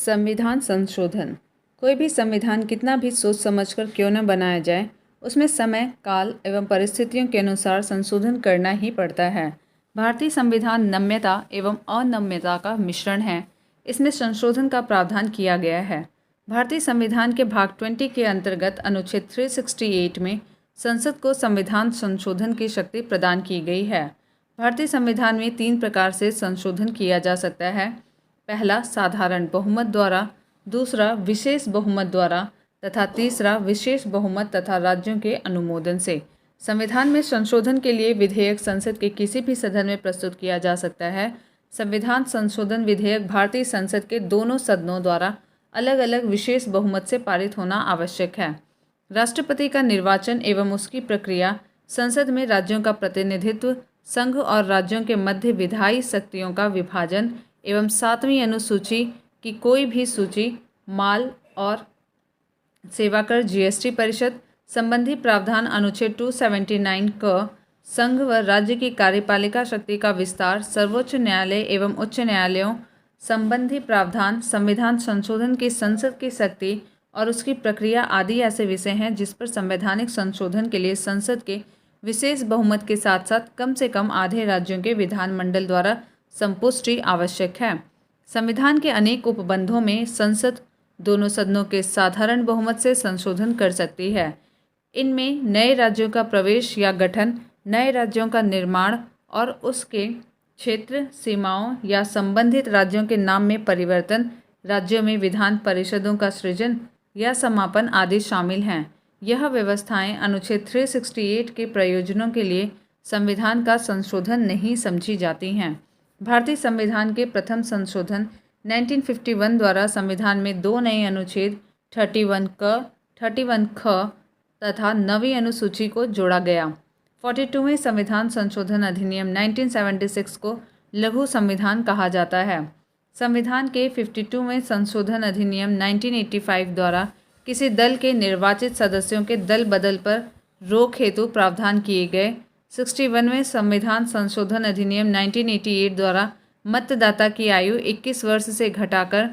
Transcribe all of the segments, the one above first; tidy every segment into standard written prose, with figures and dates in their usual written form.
संविधान संशोधन। कोई भी संविधान कितना भी सोच समझकर क्यों न बनाया जाए, उसमें समय, काल एवं परिस्थितियों के अनुसार संशोधन करना ही पड़ता है। भारतीय संविधान नम्यता एवं अनम्यता का मिश्रण है। इसमें संशोधन का प्रावधान किया गया है। भारतीय संविधान के भाग 20 के अंतर्गत अनुच्छेद 368 में संसद को संविधान संशोधन की शक्ति प्रदान की गई है। भारतीय संविधान में 3 प्रकार से संशोधन किया जा सकता है। पहला साधारण बहुमत द्वारा, दूसरा विशेष बहुमत द्वारा तथा तीसरा विशेष बहुमत तथा राज्यों के अनुमोदन से। संविधान में संशोधन के लिए विधेयक संसद के किसी भी सदन में प्रस्तुत किया जा सकता है। संविधान संशोधन विधेयक भारतीय संसद के दोनों सदनों द्वारा अलग अलग विशेष बहुमत से पारित होना आवश्यक है। राष्ट्रपति का निर्वाचन एवं उसकी प्रक्रिया, संसद में राज्यों का प्रतिनिधित्व, संघ और राज्यों के मध्य विधायी शक्तियों का विभाजन एवं 7वीं अनुसूची की कोई भी सूची, माल और सेवा कर, जीएसटी परिषद संबंधी प्रावधान, अनुच्छेद 279 क, संघ व राज्य की कार्यपालिका शक्ति का विस्तार, सर्वोच्च न्यायालय एवं उच्च न्यायालयों संबंधी प्रावधान, संविधान संशोधन की संसद की शक्ति और उसकी प्रक्रिया आदि ऐसे विषय हैं जिस पर संवैधानिक संशोधन के लिए संसद के विशेष बहुमत के साथ साथ कम से कम आधे राज्यों के विधानमंडल द्वारा संपुष्टि आवश्यक है। संविधान के अनेक उपबंधों में संसद दोनों सदनों के साधारण बहुमत से संशोधन कर सकती है। इनमें नए राज्यों का प्रवेश या गठन, नए राज्यों का निर्माण और उसके क्षेत्र, सीमाओं या संबंधित राज्यों के नाम में परिवर्तन, राज्यों में विधान परिषदों का सृजन या समापन आदि शामिल हैं। यह व्यवस्थाएं अनुच्छेद 368 के प्रयोजनों के लिए संविधान का संशोधन नहीं समझी जाती हैं। भारतीय संविधान के प्रथम संशोधन 1951 द्वारा संविधान में 2 नए अनुच्छेद 31 क, 31 ख तथा 9वीं अनुसूची को जोड़ा गया। 42वें संविधान संशोधन अधिनियम 1976 को लघु संविधान कहा जाता है। संविधान के 52वें संशोधन अधिनियम 1985 द्वारा किसी दल के निर्वाचित सदस्यों के दल बदल पर रोक हेतु प्रावधान किए गए। 61वें संविधान संशोधन अधिनियम 1988 द्वारा मतदाता की आयु 21 वर्ष से घटाकर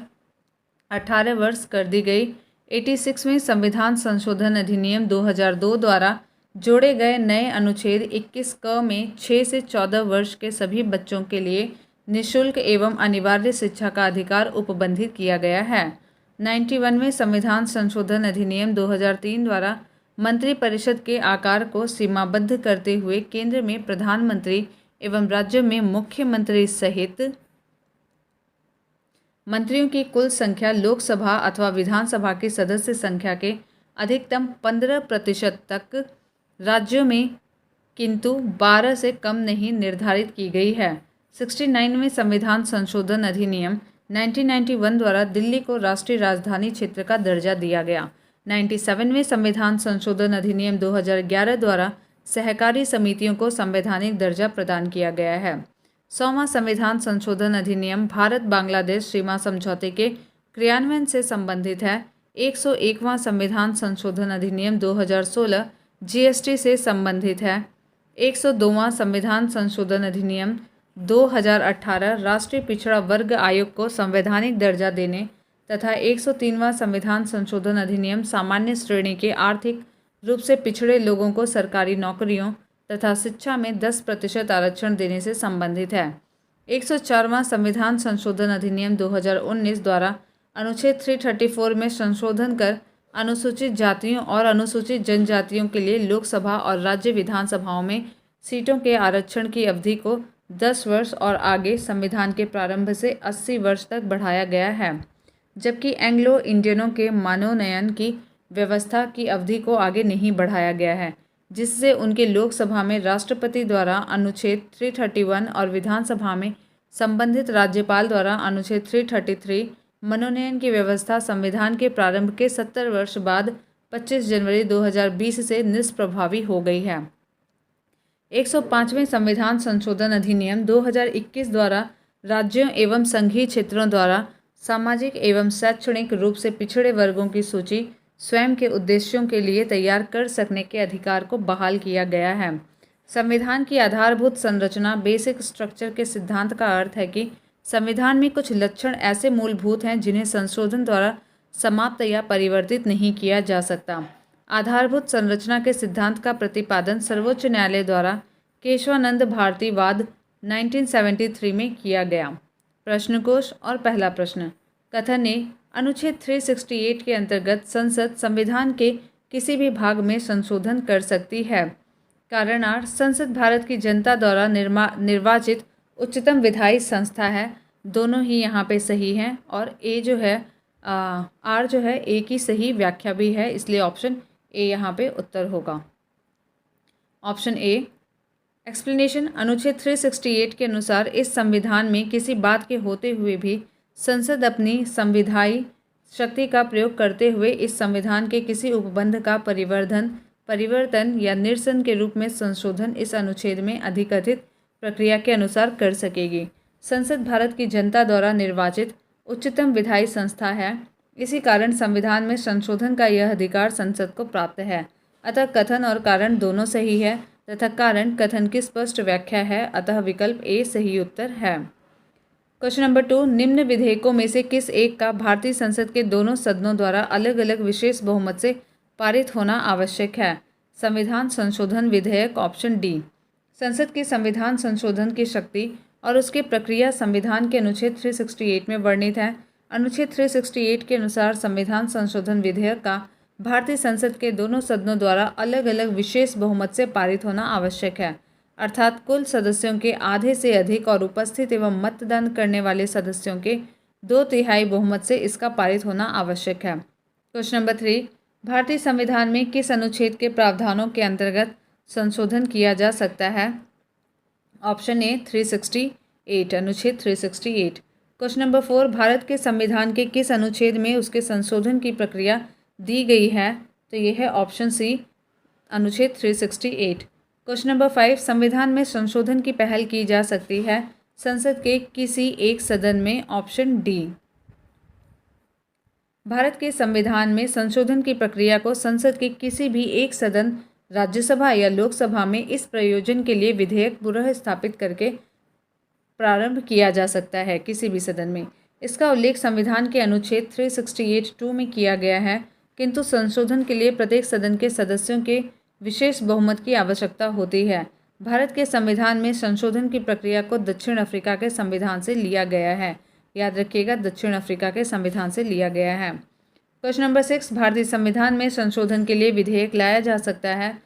18 वर्ष कर दी गई। 86वें संविधान संशोधन अधिनियम 2002 द्वारा जोड़े गए नए अनुच्छेद 21 क में 6 से 14 वर्ष के सभी बच्चों के लिए निःशुल्क एवं अनिवार्य शिक्षा का अधिकार उपबंधित किया गया है। 91वें संविधान संशोधन अधिनियम 2003 द्वारा मंत्रिपरिषद के आकार को सीमाबद्ध करते हुए केंद्र में प्रधानमंत्री एवं राज्यों में मुख्यमंत्री सहित मंत्रियों की कुल संख्या लोकसभा अथवा विधानसभा की सदस्य संख्या के अधिकतम 15% तक, राज्यों में किंतु 12 से कम नहीं निर्धारित की गई है। 69वें संविधान संशोधन अधिनियम 1991 द्वारा दिल्ली को राष्ट्रीय राजधानी क्षेत्र का दर्जा दिया गया। 97वें संविधान संशोधन अधिनियम 2011 द्वारा सहकारी समितियों को संवैधानिक दर्जा प्रदान किया गया है। 100वां संविधान संशोधन अधिनियम भारत बांग्लादेश सीमा समझौते के क्रियान्वयन से संबंधित है। 101वां संविधान संशोधन अधिनियम 2016 जीएसटी से संबंधित है। 102वां संविधान संशोधन अधिनियम 2018 राष्ट्रीय पिछड़ा वर्ग आयोग को संवैधानिक दर्जा देने तथा 103वां संविधान संशोधन अधिनियम सामान्य श्रेणी के आर्थिक रूप से पिछड़े लोगों को सरकारी नौकरियों तथा शिक्षा में 10% आरक्षण देने से संबंधित है। 104वां संविधान संशोधन अधिनियम 2019 द्वारा अनुच्छेद 334 में संशोधन कर अनुसूचित जातियों और अनुसूचित जनजातियों के लिए लोकसभा और राज्य विधानसभाओं में सीटों के आरक्षण की अवधि को 10 वर्ष और आगे संविधान के प्रारंभ से 80 वर्ष तक बढ़ाया गया है, जबकि एंग्लो इंडियनों के मनोनयन की व्यवस्था की अवधि को आगे नहीं बढ़ाया गया है, जिससे उनके लोकसभा में राष्ट्रपति द्वारा अनुच्छेद 331 और विधानसभा में संबंधित राज्यपाल द्वारा अनुच्छेद 333 मनोनयन की व्यवस्था संविधान के प्रारंभ के 70 वर्ष बाद 25 जनवरी 2020 से निष्प्रभावी हो गई है। 105वें संविधान संशोधन अधिनियम 2021 द्वारा राज्यों एवं संघीय क्षेत्रों द्वारा सामाजिक एवं शैक्षणिक रूप से पिछड़े वर्गों की सूची स्वयं के उद्देश्यों के लिए तैयार कर सकने के अधिकार को बहाल किया गया है। संविधान की आधारभूत संरचना बेसिक स्ट्रक्चर के सिद्धांत का अर्थ है कि संविधान में कुछ लक्षण ऐसे मूलभूत हैं जिन्हें संशोधन द्वारा समाप्त या परिवर्तित नहीं किया जा सकता। आधारभूत संरचना के सिद्धांत का प्रतिपादन सर्वोच्च न्यायालय द्वारा केशवानंद भारती वाद 1973 में किया गया। प्रश्नकोश और पहला प्रश्न, कथन ए, अनुच्छेद 368 के अंतर्गत संसद संविधान के किसी भी भाग में संशोधन कर सकती है। कारण आर, संसद भारत की जनता द्वारा निर्वाचित उच्चतम विधायी संस्था है। दोनों ही यहाँ पे सही हैं और ए जो है आर जो है ए की सही व्याख्या भी है, इसलिए ऑप्शन ए यहाँ पे उत्तर होगा। ऑप्शन ए एक्सप्लेनेशन, अनुच्छेद 368 के अनुसार इस संविधान में किसी बात के होते हुए भी संसद अपनी संविधायी शक्ति का प्रयोग करते हुए इस संविधान के किसी उपबंध का परिवर्तन या निरसन के रूप में संशोधन इस अनुच्छेद में अधिकथित प्रक्रिया के अनुसार कर सकेगी। संसद भारत की जनता द्वारा निर्वाचित उच्चतम विधायी संस्था है, इसी कारण संविधान में संशोधन का यह अधिकार संसद को प्राप्त है। अतः कथन और कारण दोनों सही है तथा कारण कथन की स्पष्ट व्याख्या है, अतः विकल्प ए सही उत्तर है। क्वेश्चन नंबर 2, निम्न विधेयकों में से किस एक का भारतीय संसद के दोनों सदनों द्वारा अलग अलग विशेष बहुमत से पारित होना आवश्यक है? संविधान संशोधन विधेयक, ऑप्शन डी। संसद की संविधान संशोधन की शक्ति और उसकी प्रक्रिया संविधान के अनुच्छेद 368 में वर्णित है। अनुच्छेद 368 के अनुसार संविधान संशोधन विधेयक का भारतीय संसद के दोनों सदनों द्वारा अलग अलग विशेष बहुमत से पारित होना आवश्यक है, अर्थात कुल सदस्यों के आधे से अधिक और उपस्थित एवं मतदान करने वाले सदस्यों के 2/3 बहुमत से इसका पारित होना आवश्यक है। क्वेश्चन नंबर 3, भारतीय संविधान में किस अनुच्छेद के प्रावधानों के अंतर्गत संशोधन किया जा सकता है? ऑप्शन ए 368, अनुच्छेद 368। क्वेश्चन नंबर 4, भारत के संविधान के किस अनुच्छेद में उसके संशोधन की प्रक्रिया दी गई है? तो ये है ऑप्शन सी, अनुच्छेद 368। क्वेश्चन नंबर 5, संविधान में संशोधन की पहल की जा सकती है संसद के किसी एक सदन में? Option D. भारत के संविधान में संशोधन की प्रक्रिया को संसद के किसी भी एक सदन, राज्यसभा या लोकसभा में इस प्रयोजन के लिए विधेयक पुनः स्थापित करके प्रारंभ किया जा सकता है, किसी भी सदन में। इसका उल्लेख संविधान के अनुच्छेद 368(2) में किया गया है, किंतु संशोधन के लिए प्रत्येक सदन के सदस्यों के विशेष बहुमत की आवश्यकता होती है। भारत के संविधान में संशोधन की प्रक्रिया को दक्षिण अफ्रीका के संविधान से लिया गया है। याद रखिएगा, दक्षिण अफ्रीका के संविधान से लिया गया है। क्वेश्चन नंबर 6, भारतीय संविधान में संशोधन के लिए विधेयक लाया जा सकता है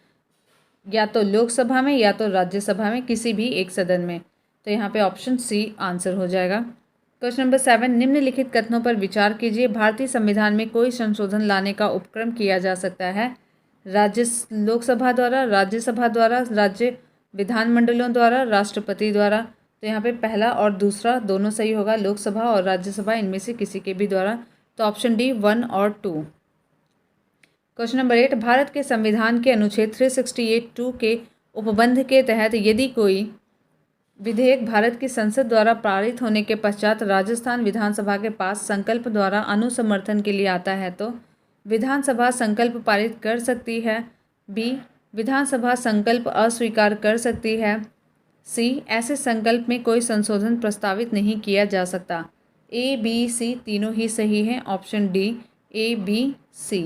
या तो लोकसभा में या तो राज्यसभा में, किसी भी एक सदन में। तो यहाँ पे ऑप्शन सी आंसर हो जाएगा। क्वेश्चन नंबर 7, निम्नलिखित कथनों पर विचार कीजिए। भारतीय संविधान में कोई संशोधन लाने का उपक्रम किया जा सकता है लोकसभा द्वारा, राज्यसभा द्वारा, राज्य विधानमंडलों द्वारा, राष्ट्रपति द्वारा। तो यहाँ पे पहला और दूसरा दोनों सही होगा, लोकसभा और राज्यसभा इनमें से किसी के भी द्वारा। तो ऑप्शन डी 1 और 2। क्वेश्चन नंबर 8, भारत के संविधान के अनुच्छेद 368(2) के उपबंध के तहत यदि कोई विधेयक भारत की संसद द्वारा पारित होने के पश्चात राजस्थान विधानसभा के पास संकल्प द्वारा अनुसमर्थन के लिए आता है तो विधानसभा संकल्प पारित कर सकती है, बी विधानसभा संकल्प अस्वीकार कर सकती है, सी ऐसे संकल्प में कोई संशोधन प्रस्तावित नहीं किया जा सकता। ए, बी, सी तीनों ही सही हैं। ऑप्शन डी ए, बी, सी।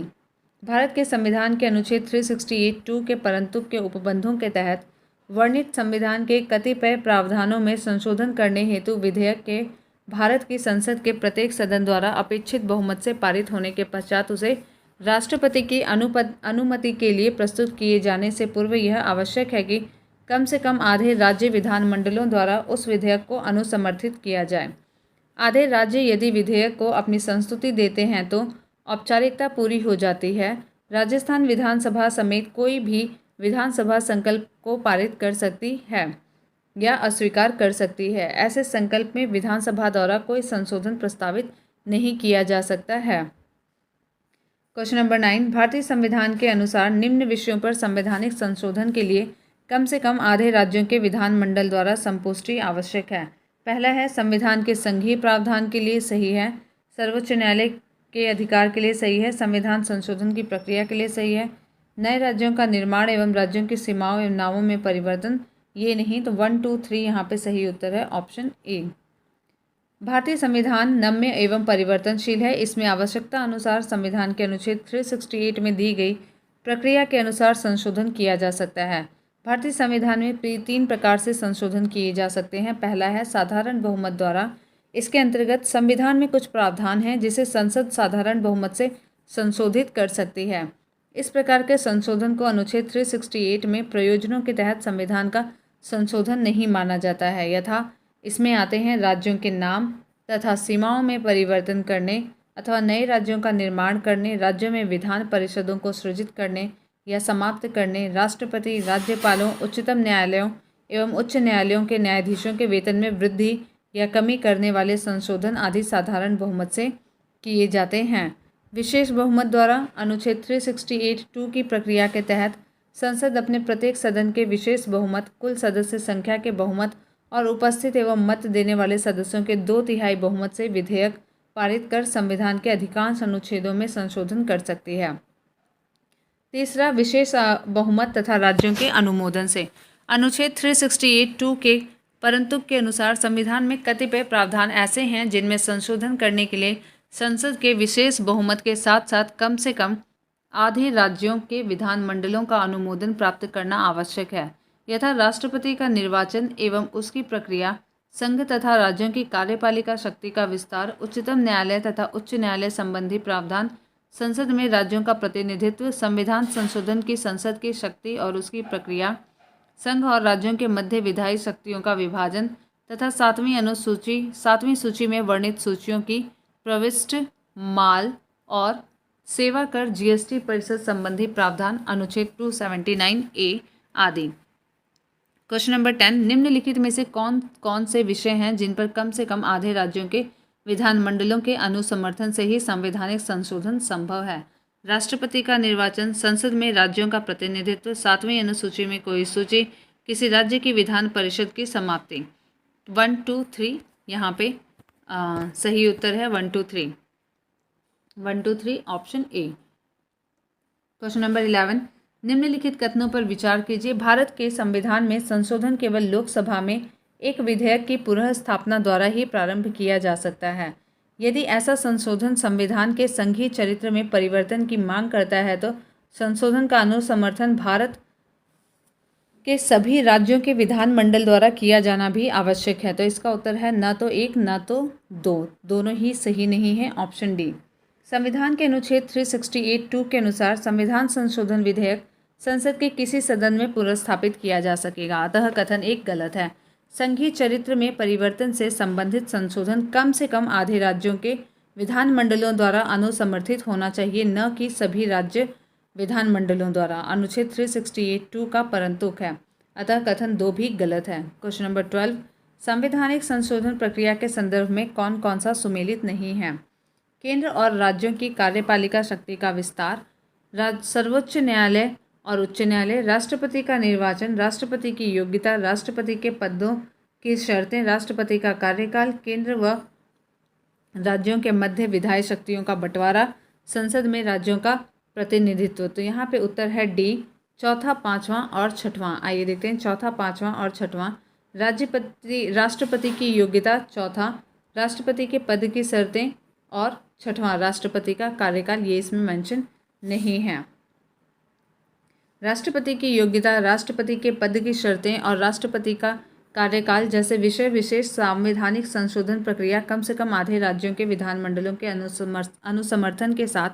भारत के संविधान के अनुच्छेद 368(2) के परंतु के उपबंधों के तहत वर्णित संविधान के कतिपय प्रावधानों में संशोधन करने हेतु विधेयक के भारत की संसद के प्रत्येक सदन द्वारा अपेक्षित बहुमत से पारित होने के पश्चात उसे राष्ट्रपति की अनुमति के लिए प्रस्तुत किए जाने से पूर्व यह आवश्यक है कि कम से कम आधे राज्य विधानमंडलों द्वारा उस विधेयक को अनुसमर्थित किया जाए। आधे राज्य यदि विधेयक को अपनी संस्तुति देते हैं तो औपचारिकता पूरी हो जाती है। राजस्थान विधानसभा समेत कोई भी विधानसभा संकल्प को पारित कर सकती है या अस्वीकार कर सकती है। ऐसे संकल्प में विधानसभा द्वारा कोई संशोधन प्रस्तावित नहीं किया जा सकता है। क्वेश्चन नंबर 9, भारतीय संविधान के अनुसार निम्न विषयों पर संवैधानिक संशोधन के लिए कम से कम आधे राज्यों के विधानमंडल द्वारा संपुष्टि आवश्यक है। पहला है संविधान के संघीय प्रावधान के लिए सही है, सर्वोच्च न्यायालय के अधिकार के लिए सही है, संविधान संशोधन की प्रक्रिया के लिए सही है, नए राज्यों का निर्माण एवं राज्यों की सीमाओं एवं नामों में परिवर्तन, ये नहीं। तो 1, 2, 3 यहाँ पे सही उत्तर है, ऑप्शन ए। भारतीय संविधान नम्य एवं परिवर्तनशील है। इसमें आवश्यकता अनुसार संविधान के अनुच्छेद 368 में दी गई प्रक्रिया के अनुसार संशोधन किया जा सकता है। भारतीय संविधान में 3 प्रकार से संशोधन किए जा सकते हैं। पहला है साधारण बहुमत द्वारा। इसके अंतर्गत संविधान में कुछ प्रावधान हैं जिसे संसद साधारण बहुमत से संशोधित कर सकती है। इस प्रकार के संशोधन को अनुच्छेद 368 में प्रयोजनों के तहत संविधान का संशोधन नहीं माना जाता है। यथा इसमें आते हैं राज्यों के नाम तथा सीमाओं में परिवर्तन करने अथवा नए राज्यों का निर्माण करने, राज्यों में विधान परिषदों को सृजित करने या समाप्त करने, राष्ट्रपति, राज्यपालों, उच्चतम न्यायालयों एवं उच्च न्यायालयों के न्यायाधीशों के वेतन में वृद्धि या कमी करने वाले संशोधन आदि साधारण बहुमत से किए जाते हैं। विशेष बहुमत द्वारा अनुच्छेद 368(2) की प्रक्रिया के तहत संसद अपने प्रत्येक सदन के विशेष बहुमत, कुल सदस्य संख्या के बहुमत और उपस्थित एवं मत देने वाले सदस्यों के 2/3 बहुमत से विधेयक पारित कर संविधान के अधिकांश अनुच्छेदों में संशोधन कर सकती है। तीसरा, विशेष बहुमत तथा राज्यों के अनुमोदन से। अनुच्छेद 368(2) के परंतु के अनुसार संविधान में कतिपय प्रावधान ऐसे हैं जिनमें संशोधन करने के लिए संसद के विशेष बहुमत के साथ साथ कम से कम आधे राज्यों के विधानमंडलों का अनुमोदन प्राप्त करना आवश्यक है। यथा राष्ट्रपति का निर्वाचन एवं उसकी प्रक्रिया, संघ तथा राज्यों की कार्यपालिका शक्ति का विस्तार, उच्चतम न्यायालय तथा उच्च न्यायालय संबंधी प्रावधान, संसद में राज्यों का प्रतिनिधित्व, संविधान संशोधन की संसद की शक्ति और उसकी प्रक्रिया, संघ और राज्यों के मध्य विधायी शक्तियों का विभाजन तथा 7वीं सूची में वर्णित सूचियों की प्रविष्ट, माल और सेवा कर, जीएसटी परिषद संबंधी प्रावधान, अनुच्छेद 279A आदि। क्वेश्चन नंबर 10, निम्नलिखित में से कौन कौन से विषय हैं जिन पर कम से कम आधे राज्यों के विधानमंडलों के अनुसमर्थन से ही संवैधानिक संशोधन संभव है? राष्ट्रपति का निर्वाचन, संसद में राज्यों का प्रतिनिधित्व, 7वीं अनुसूची में कोई सूची, किसी राज्य की विधान परिषद की समाप्ति। 1, 2, 3 यहाँ पे सही उत्तर है 1, 2, 3। 1, 2, 3 ऑप्शन ए। क्वेश्चन नंबर 11, निम्नलिखित कथनों पर विचार कीजिए। भारत के संविधान में संशोधन केवल लोकसभा में एक विधेयक की पुनः स्थापना द्वारा ही प्रारंभ किया जा सकता है। यदि ऐसा संशोधन संविधान के संघीय चरित्र में परिवर्तन की मांग करता है तो संशोधन का अनुसमर्थन भारत के सभी राज्यों के विधानमंडल द्वारा किया जाना भी आवश्यक है। तो इसका उत्तर है न तो 1 न तो 2, दोनों ही सही नहीं है, ऑप्शन डी। संविधान के अनुच्छेद 368(2) के अनुसार संविधान संशोधन विधेयक संसद के किसी सदन में पुनर्स्थापित किया जा सकेगा, अतः कथन 1 गलत है। संघीय चरित्र में परिवर्तन से संबंधित संशोधन कम से कम आधे राज्यों के विधानमंडलों द्वारा अनुसमर्थित होना चाहिए, न कि सभी राज्य विधानमंडलों द्वारा। अनुच्छेद 368(2) का परंतुक है, अतः कथन 2 भी गलत है। क्वेश्चन नंबर 12, संवैधानिक संशोधन प्रक्रिया के संदर्भ में कौन कौन सा सुमेलित नहीं है? केंद्र और राज्यों की कार्यपालिका शक्ति का विस्तार, सर्वोच्च न्यायालय और उच्च न्यायालय, राष्ट्रपति का निर्वाचन, राष्ट्रपति की योग्यता, राष्ट्रपति के पदों की शर्तें, राष्ट्रपति का कार्यकाल, केंद्र व राज्यों के मध्य विधायी शक्तियों का बंटवारा, संसद में राज्यों का प्रतिनिधित्व। तो यहाँ पे उत्तर है डी, चौथा, पाँचवां और छठवां। आइए देखते हैं चौथा, पाँचवां और छठवां। राष्ट्रपति की योग्यता, चौथा राष्ट्रपति के पद की शर्तें और छठवां राष्ट्रपति का कार्यकाल, ये इसमें मेंशन नहीं है। राष्ट्रपति की योग्यता, राष्ट्रपति के पद की शर्तें और राष्ट्रपति का कार्यकाल जैसे विषय विशेष संवैधानिक संशोधन प्रक्रिया कम से कम आधे राज्यों के विधानमंडलों के अनुसमर्थन के साथ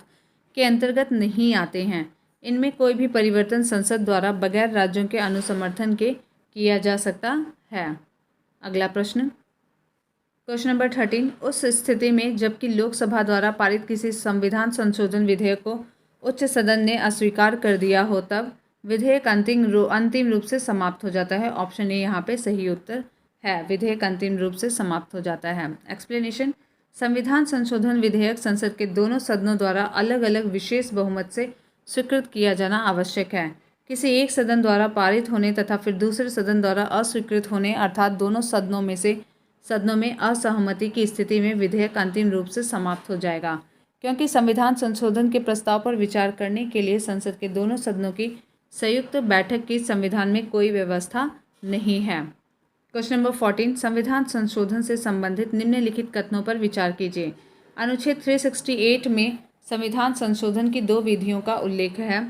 के अंतर्गत नहीं आते हैं। इनमें कोई भी परिवर्तन संसद द्वारा बगैर राज्यों के अनुसमर्थन के किया जा सकता है। अगला प्रश्न, क्वेश्चन नंबर 13, उस स्थिति में जबकि लोकसभा द्वारा पारित किसी संविधान संशोधन विधेयक को उच्च सदन ने अस्वीकार कर दिया हो तब विधेयक अंतिम रूप से समाप्त हो जाता है। ऑप्शन ए यहाँ पे सही उत्तर है, विधेयक अंतिम रूप से समाप्त हो जाता है। एक्सप्लेनेशन, संविधान संशोधन विधेयक संसद के दोनों सदनों द्वारा अलग अलग विशेष बहुमत से स्वीकृत किया जाना आवश्यक है। किसी एक सदन द्वारा पारित होने तथा फिर दूसरे सदन द्वारा अस्वीकृत होने अर्थात दोनों सदनों में असहमति की स्थिति में विधेयक अंतिम रूप से समाप्त हो जाएगा, क्योंकि संविधान संशोधन के प्रस्ताव पर विचार करने के लिए संसद के दोनों सदनों की संयुक्त बैठक की संविधान में कोई व्यवस्था नहीं है। क्वेश्चन नंबर 14, संविधान संशोधन से संबंधित निम्नलिखित कथनों पर विचार कीजिए। अनुच्छेद 368 में संविधान संशोधन की 2 विधियों का उल्लेख है।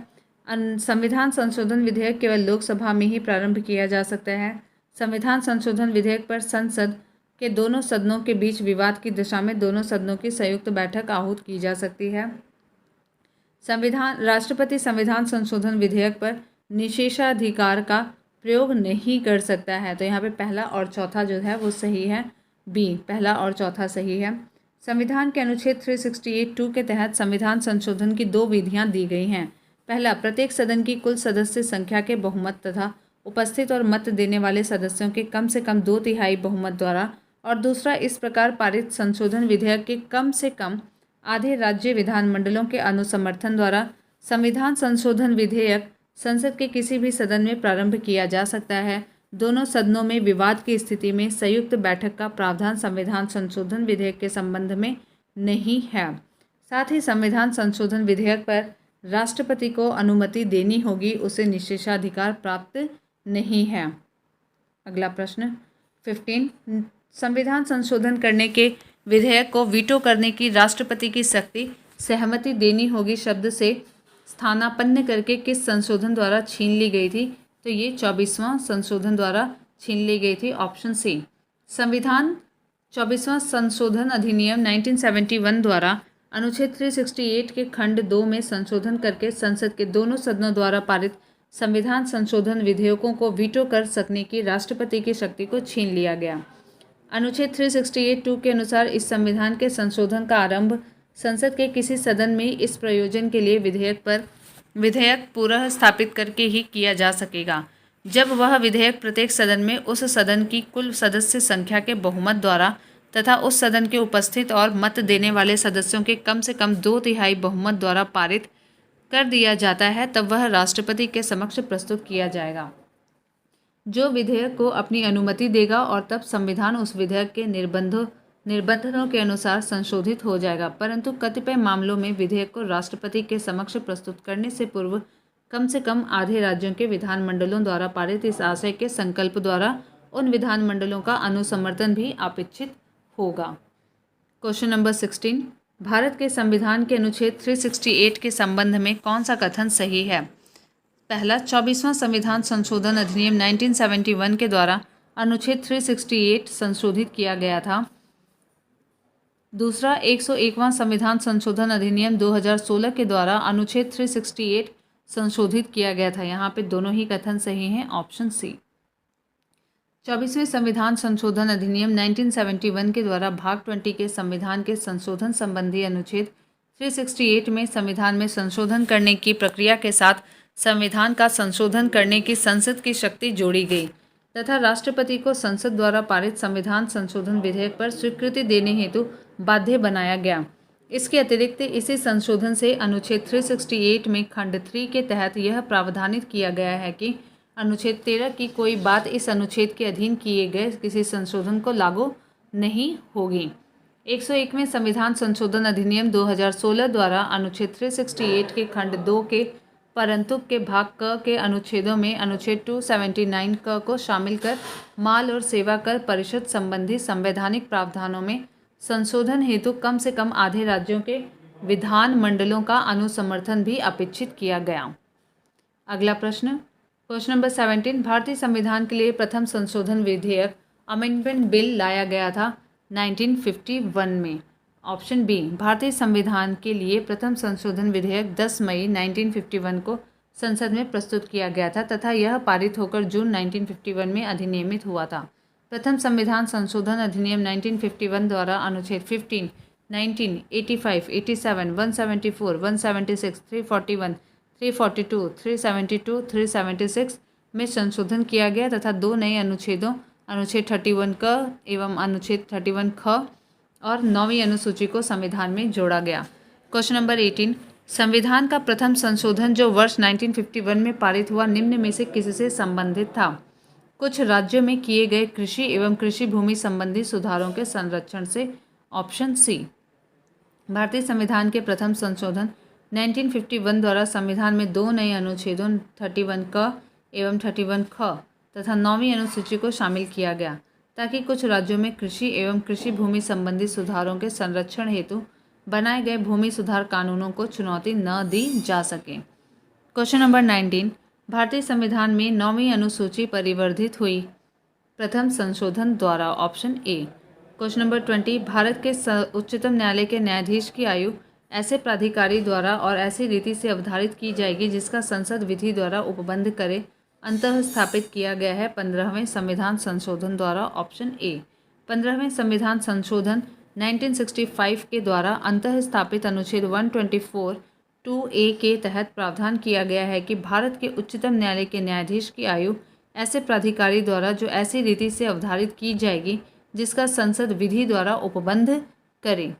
संविधान संशोधन विधेयक केवल लोकसभा में ही प्रारंभ किया जा सकता है। संविधान संशोधन विधेयक पर संसद के दोनों सदनों के बीच विवाद की दिशा में दोनों सदनों की संयुक्त बैठक आहूत की जा सकती है। राष्ट्रपति संविधान संशोधन विधेयक पर निषेधाधिकार का प्रयोग नहीं कर सकता है। तो यहाँ पे पहला और चौथा जो है वो सही है, बी, पहला और चौथा सही है। संविधान के अनुच्छेद 368(2) के तहत संविधान संशोधन की 2 विधियां दी गई हैं। पहला, प्रत्येक सदन की कुल सदस्य संख्या के बहुमत तथा उपस्थित और मत देने वाले सदस्यों के कम से कम 2/3 बहुमत द्वारा, और दूसरा, इस प्रकार पारित संशोधन विधेयक के कम से कम आधे राज्य विधानमंडलों के अनुसमर्थन द्वारा। संविधान संशोधन विधेयक संसद के किसी भी सदन में प्रारंभ किया जा सकता है। दोनों सदनों में विवाद की स्थिति में संयुक्त बैठक का प्रावधान संविधान संशोधन विधेयक के संबंध में नहीं है। साथ ही संविधान संशोधन विधेयक पर राष्ट्रपति को अनुमति देनी होगी, उसे निषेधाधिकार प्राप्त नहीं है। अगला प्रश्न 15, संविधान संशोधन करने के विधेयक को वीटो करने की राष्ट्रपति की शक्ति सहमति देनी होगी शब्द से स्थानापन्न करके किस संशोधन द्वारा छीन ली गई थी? तो ये 24वां संशोधन द्वारा छीन ली गई थी, ऑप्शन सी। संविधान 24वां संशोधन अधिनियम 1971 द्वारा अनुच्छेद 368 के खंड 2 में संशोधन करके संसद के दोनों सदनों द्वारा पारित संविधान संशोधन विधेयकों को वीटो कर सकने की राष्ट्रपति की शक्ति को छीन लिया गया। अनुच्छेद 368(2) के अनुसार इस संविधान के संशोधन का आरंभ संसद के किसी सदन में इस प्रयोजन के लिए विधेयक पुनः स्थापित करके ही किया जा सकेगा, जब वह विधेयक प्रत्येक सदन में उस सदन की कुल सदस्य संख्या के बहुमत द्वारा तथा उस सदन के उपस्थित और मत देने वाले सदस्यों के कम से कम 2/3 बहुमत द्वारा पारित कर दिया जाता है, तब वह राष्ट्रपति के समक्ष प्रस्तुत किया जाएगा, जो विधेयक को अपनी अनुमति देगा, और तब संविधान उस विधेयक के निबंधनों के अनुसार संशोधित हो जाएगा। परंतु कतिपय मामलों में विधेयक को राष्ट्रपति के समक्ष प्रस्तुत करने से पूर्व कम से कम आधे राज्यों के विधानमंडलों द्वारा पारित इस आशय के संकल्प द्वारा उन विधानमंडलों का अनुसमर्थन भी अपेक्षित होगा। क्वेश्चन नंबर 16, भारत के संविधान के अनुच्छेद 368 के संबंध में कौन सा कथन सही है? पहला, 24वां संविधान संशोधन अधिनियम 1971 के द्वारा अनुच्छेद 368 संशोधित किया गया था। दूसरा, 101वां संविधान संशोधन अधिनियम 2016 के द्वारा अनुच्छेद 368 संशोधित किया गया था। यहाँ पे दोनों ही कथन सही हैं, ऑप्शन सी। 24वें संविधान संशोधन अधिनियम 1971 के द्वारा भाग 20 के संविधान के संशोधन संबंधी अनुच्छेद 368 में संविधान में संशोधन करने की प्रक्रिया के साथ संविधान का संशोधन करने की संसद की शक्ति जोड़ी गई तथा राष्ट्रपति को संसद द्वारा पारित संविधान संशोधन विधेयक पर स्वीकृति देने हेतु बाध्य बनाया गया। इसके अतिरिक्त इसी संशोधन से अनुच्छेद 368 में खंड 3 के तहत यह प्रावधानित किया गया है कि अनुच्छेद 13 की कोई बात इस अनुच्छेद के अधीन किए गए किसी संशोधन को लागू नहीं होगी। 101वें संविधान संशोधन अधिनियम 2016 द्वारा अनुच्छेद 368 के खंड 2 के परंतुक के भाग क के अनुच्छेदों में अनुच्छेद 279 क को शामिल कर माल और सेवा कर परिषद संबंधी संवैधानिक प्रावधानों में संशोधन हेतु कम से कम आधे राज्यों के विधान मंडलों का अनुसमर्थन भी अपेक्षित किया गया। अगला प्रश्न, क्वेश्चन नंबर 17, भारतीय संविधान के लिए प्रथम संशोधन विधेयक अमेंडमेंट बिल लाया गया था 1951 में। ऑप्शन बी, भारतीय संविधान के लिए प्रथम संशोधन विधेयक 10 मई 1951 को संसद में प्रस्तुत किया गया था तथा यह पारित होकर जून 1951 में अधिनियमित हुआ था। प्रथम संविधान संशोधन अधिनियम 1951 द्वारा अनुच्छेद 15, 19, 85, 87, 174, 176, 341, 342, 372, 376 में संशोधन किया गया तथा 2 नए अनुच्छेदों अनुच्छेद 31 क एवं अनुच्छेद 31 ख और 9वीं अनुसूची को संविधान में जोड़ा गया। क्वेश्चन नंबर 18, संविधान का प्रथम संशोधन जो वर्ष 1951 में पारित हुआ निम्न में से किससे संबंधित था? कुछ राज्यों में किए गए कृषि एवं कृषि भूमि संबंधी सुधारों के संरक्षण से। Option C. भारतीय संविधान के प्रथम संशोधन 1951 द्वारा संविधान में 2 नए अनुच्छेदों 31 क एवं 31 ख तथा 9वीं अनुसूची को शामिल किया गया ताकि कुछ राज्यों में कृषि एवं कृषि भूमि संबंधी सुधारों के संरक्षण हेतु बनाए गए भूमि सुधार कानूनों को चुनौती न दी जा सके। क्वेश्चन नंबर 19, भारतीय संविधान में 9वीं अनुसूची परिवर्धित हुई प्रथम संशोधन द्वारा। Option A. Question number 20, Bharat के उच्चतम न्यायालय के न्यायाधीश की आयु ऐसे प्राधिकारी द्वारा और ऐसी रीति से अवधारित की जाएगी जिसका संसद विधि द्वारा उपबंध करे अंतः स्थापित किया गया है 15वें संविधान संशोधन द्वारा। Option A. 15वें संविधान संशोधन 1965 के द्वारा अंतः स्थापित अनुच्छेद 124 2A के तहत प्रावधान किया गया है कि भारत के उच्चतम न्यायालय के न्यायाधीश की आयु ऐसे प्राधिकारी द्वारा जो ऐसी रीति से अवधारित की जाएगी जिसका संसद विधि द्वारा उपबंध करे।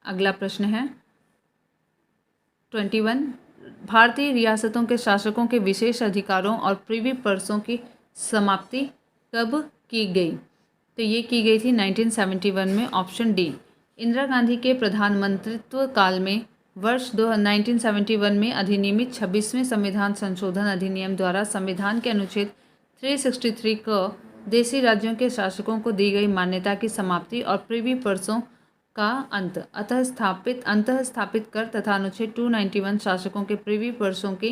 अगला प्रश्न है 21, भारतीय रियासतों के शासकों के विशेष अधिकारों और प्रिवी पर्सों की समाप्ति कब की गई? तो ये की गई थी 1971 में। Option D. इंदिरा गांधी के प्रधानमंत्रित्व काल में वर्ष 1971 में अधिनियमित 26वें संविधान संशोधन अधिनियम द्वारा संविधान के अनुच्छेद 363 को देशी राज्यों के शासकों को दी गई मान्यता की समाप्ति और प्रिवी पर्सों का अंत अंतः स्थापित कर तथा अनुच्छेद 291 शासकों के प्रिवी पर्सों की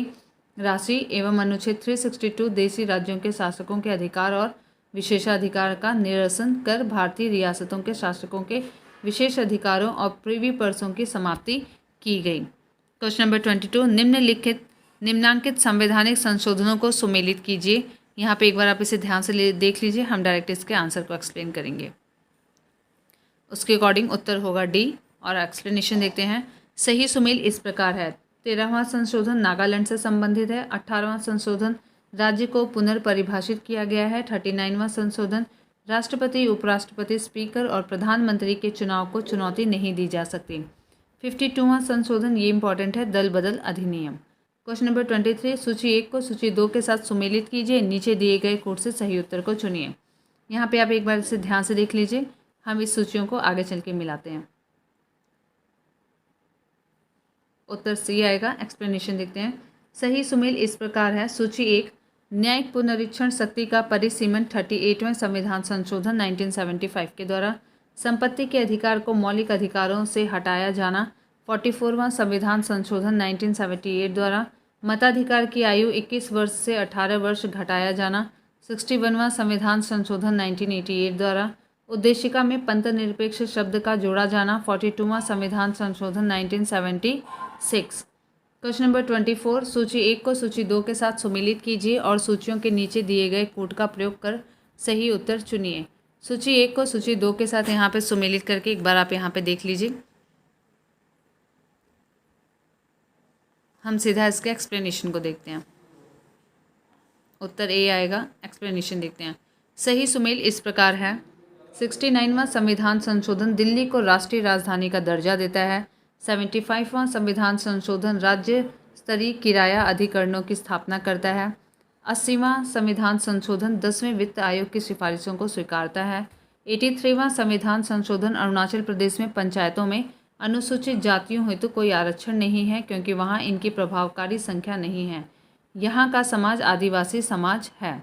राशि एवं अनुच्छेद 362 देशी राज्यों के शासकों के अधिकार और विशेषाधिकार का निरसन कर भारतीय रियासतों के शासकों के विशेष अधिकारों और प्रिवी पर्सों की समाप्ति की गई। क्वेश्चन नंबर 22, निम्नांकित संवैधानिक संशोधनों को सुमेलित कीजिए। यहाँ पे एक बार आप इसे ध्यान से देख लीजिए, हम डायरेक्ट इसके आंसर को एक्सप्लेन करेंगे। उसके अकॉर्डिंग उत्तर होगा डी और एक्सप्लेनेशन देखते हैं। सही सुमेल इस प्रकार है। 13वां संशोधन नागालैंड से संबंधित है। 18वां संशोधन राज्य को पुनर्परिभाषित किया गया है। 39वां संशोधन राष्ट्रपति, उपराष्ट्रपति, स्पीकर और प्रधानमंत्री के चुनाव को चुनौती नहीं दी जा सकती। 52वां संशोधन, ये इंपॉर्टेंट है, दल बदल अधिनियम। क्वेश्चन नंबर 23, सूची 1 को सूची 2 के साथ सुमेलित कीजिए। नीचे दिए गए कोड से सही उत्तर को चुनिए। यहाँ पे आप एक बार इसे ध्यान से देख लीजिए, हम इस सूचियों को आगे चल के मिलाते हैं। उत्तर सी आएगा। एक्सप्लेनेशन देखते हैं। सही सुमेल इस प्रकार है। सूची 1, न्यायिक पुनरीक्षण शक्ति का परिसीमन 38वें संविधान संशोधन 1975 के द्वारा, संपत्ति के अधिकार को मौलिक अधिकारों से हटाया जाना 44वां संविधान संशोधन 1978 द्वारा, मताधिकार की आयु 21 वर्ष से 18 वर्ष घटाया जाना 61वां संविधान संशोधन 1988 द्वारा, उद्देशिका में पंथ निरपेक्ष शब्द का जोड़ा जाना 42वां संविधान संशोधन 1976। क्वेश्चन नंबर 24, सूची 1 को सूची 2 के साथ सुमेलित कीजिए और सूचियों के नीचे दिए गए कोड का प्रयोग कर सही उत्तर चुनिए। सूची 1 को सूची 2 के साथ यहाँ पे सुमेलित करके एक बार आप यहाँ पे देख लीजिए। हम सीधा इसके एक्सप्लेनेशन को देखते हैं। उत्तर ए आएगा। एक्सप्लेनेशन देखते हैं। सही सुमेल इस प्रकार है। 69वां संविधान संशोधन दिल्ली को राष्ट्रीय राजधानी का दर्जा देता है। 75वां संविधान संशोधन राज्य स्तरीय किराया अधिकरणों की स्थापना करता है। 80वां संविधान संशोधन 10वें वित्त आयोग की सिफारिशों को स्वीकारता है। 83वां संविधान संशोधन अरुणाचल प्रदेश में पंचायतों में अनुसूचित जातियों हेतु कोई आरक्षण नहीं है क्योंकि वहां इनकी प्रभावकारी संख्या नहीं है। यहाँ का समाज आदिवासी समाज है।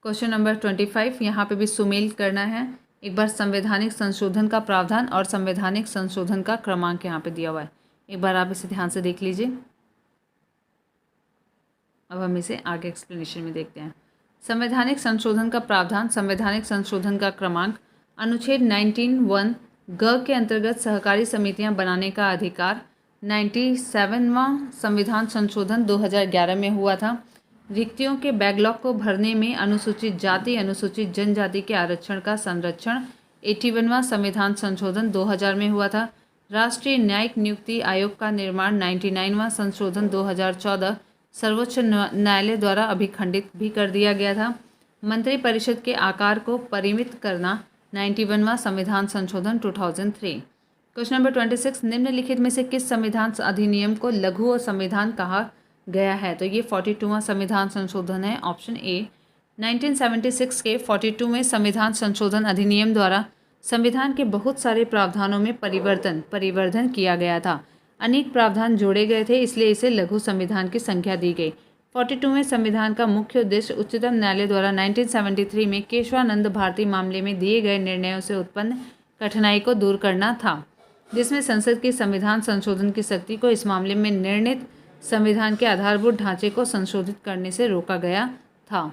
क्वेश्चन नंबर 25, यहाँ पे भी सुमेल करना है। एक बार संवैधानिक संशोधन का प्रावधान और संवैधानिक संशोधन का क्रमांक यहाँ पे दिया हुआ है। एक बार आप इसे ध्यान से देख लीजिए। अब हम इसे आगे एक्सप्लेनेशन में देखते हैं। संवैधानिक संशोधन का प्रावधान, संवैधानिक संशोधन का क्रमांक, अनुच्छेद 19(1) ग के अंतर्गत सहकारी समितियां बनाने का अधिकार। 97वां संविधान संशोधन 2011 में हुआ था। रिक्तियों के बैकलॉग को भरने में अनुसूचित जाति, अनुसूचित जनजाति के आरक्षण का संरक्षण। 81वां संविधान संशोधन 2000 में हुआ था। राष्ट्रीय न्यायिक नियुक्ति आयोग का निर्माण। 99वां संशोधन 2014 सर्वोच्च न्यायालय द्वारा अभिखंडित भी कर दिया गया था। मंत्रिपरिषद के आकार को परिमित करना। 91वां संविधान संशोधन 2003। क्वेश्चन नंबर 26, निम्नलिखित में से किस संविधान अधिनियम को लघु संविधान कहा गया है? तो ये 42वां संविधान संशोधन है। Option A. 1976 के 42वें संविधान संशोधन अधिनियम द्वारा संविधान के बहुत सारे प्रावधानों में परिवर्धन किया गया था। अनेक प्रावधान जोड़े गए थे, इसलिए इसे लघु संविधान की संख्या दी गई। 42वें संविधान का मुख्य उद्देश्य उच्चतम न्यायालय द्वारा 1973 में केशवानंद भारती मामले में दिए गए निर्णयों से उत्पन्न कठिनाई को दूर करना था, जिसमें संसद की संविधान संशोधन की शक्ति को इस मामले में निर्णित संविधान के आधारभूत ढांचे को संशोधित करने से रोका गया था।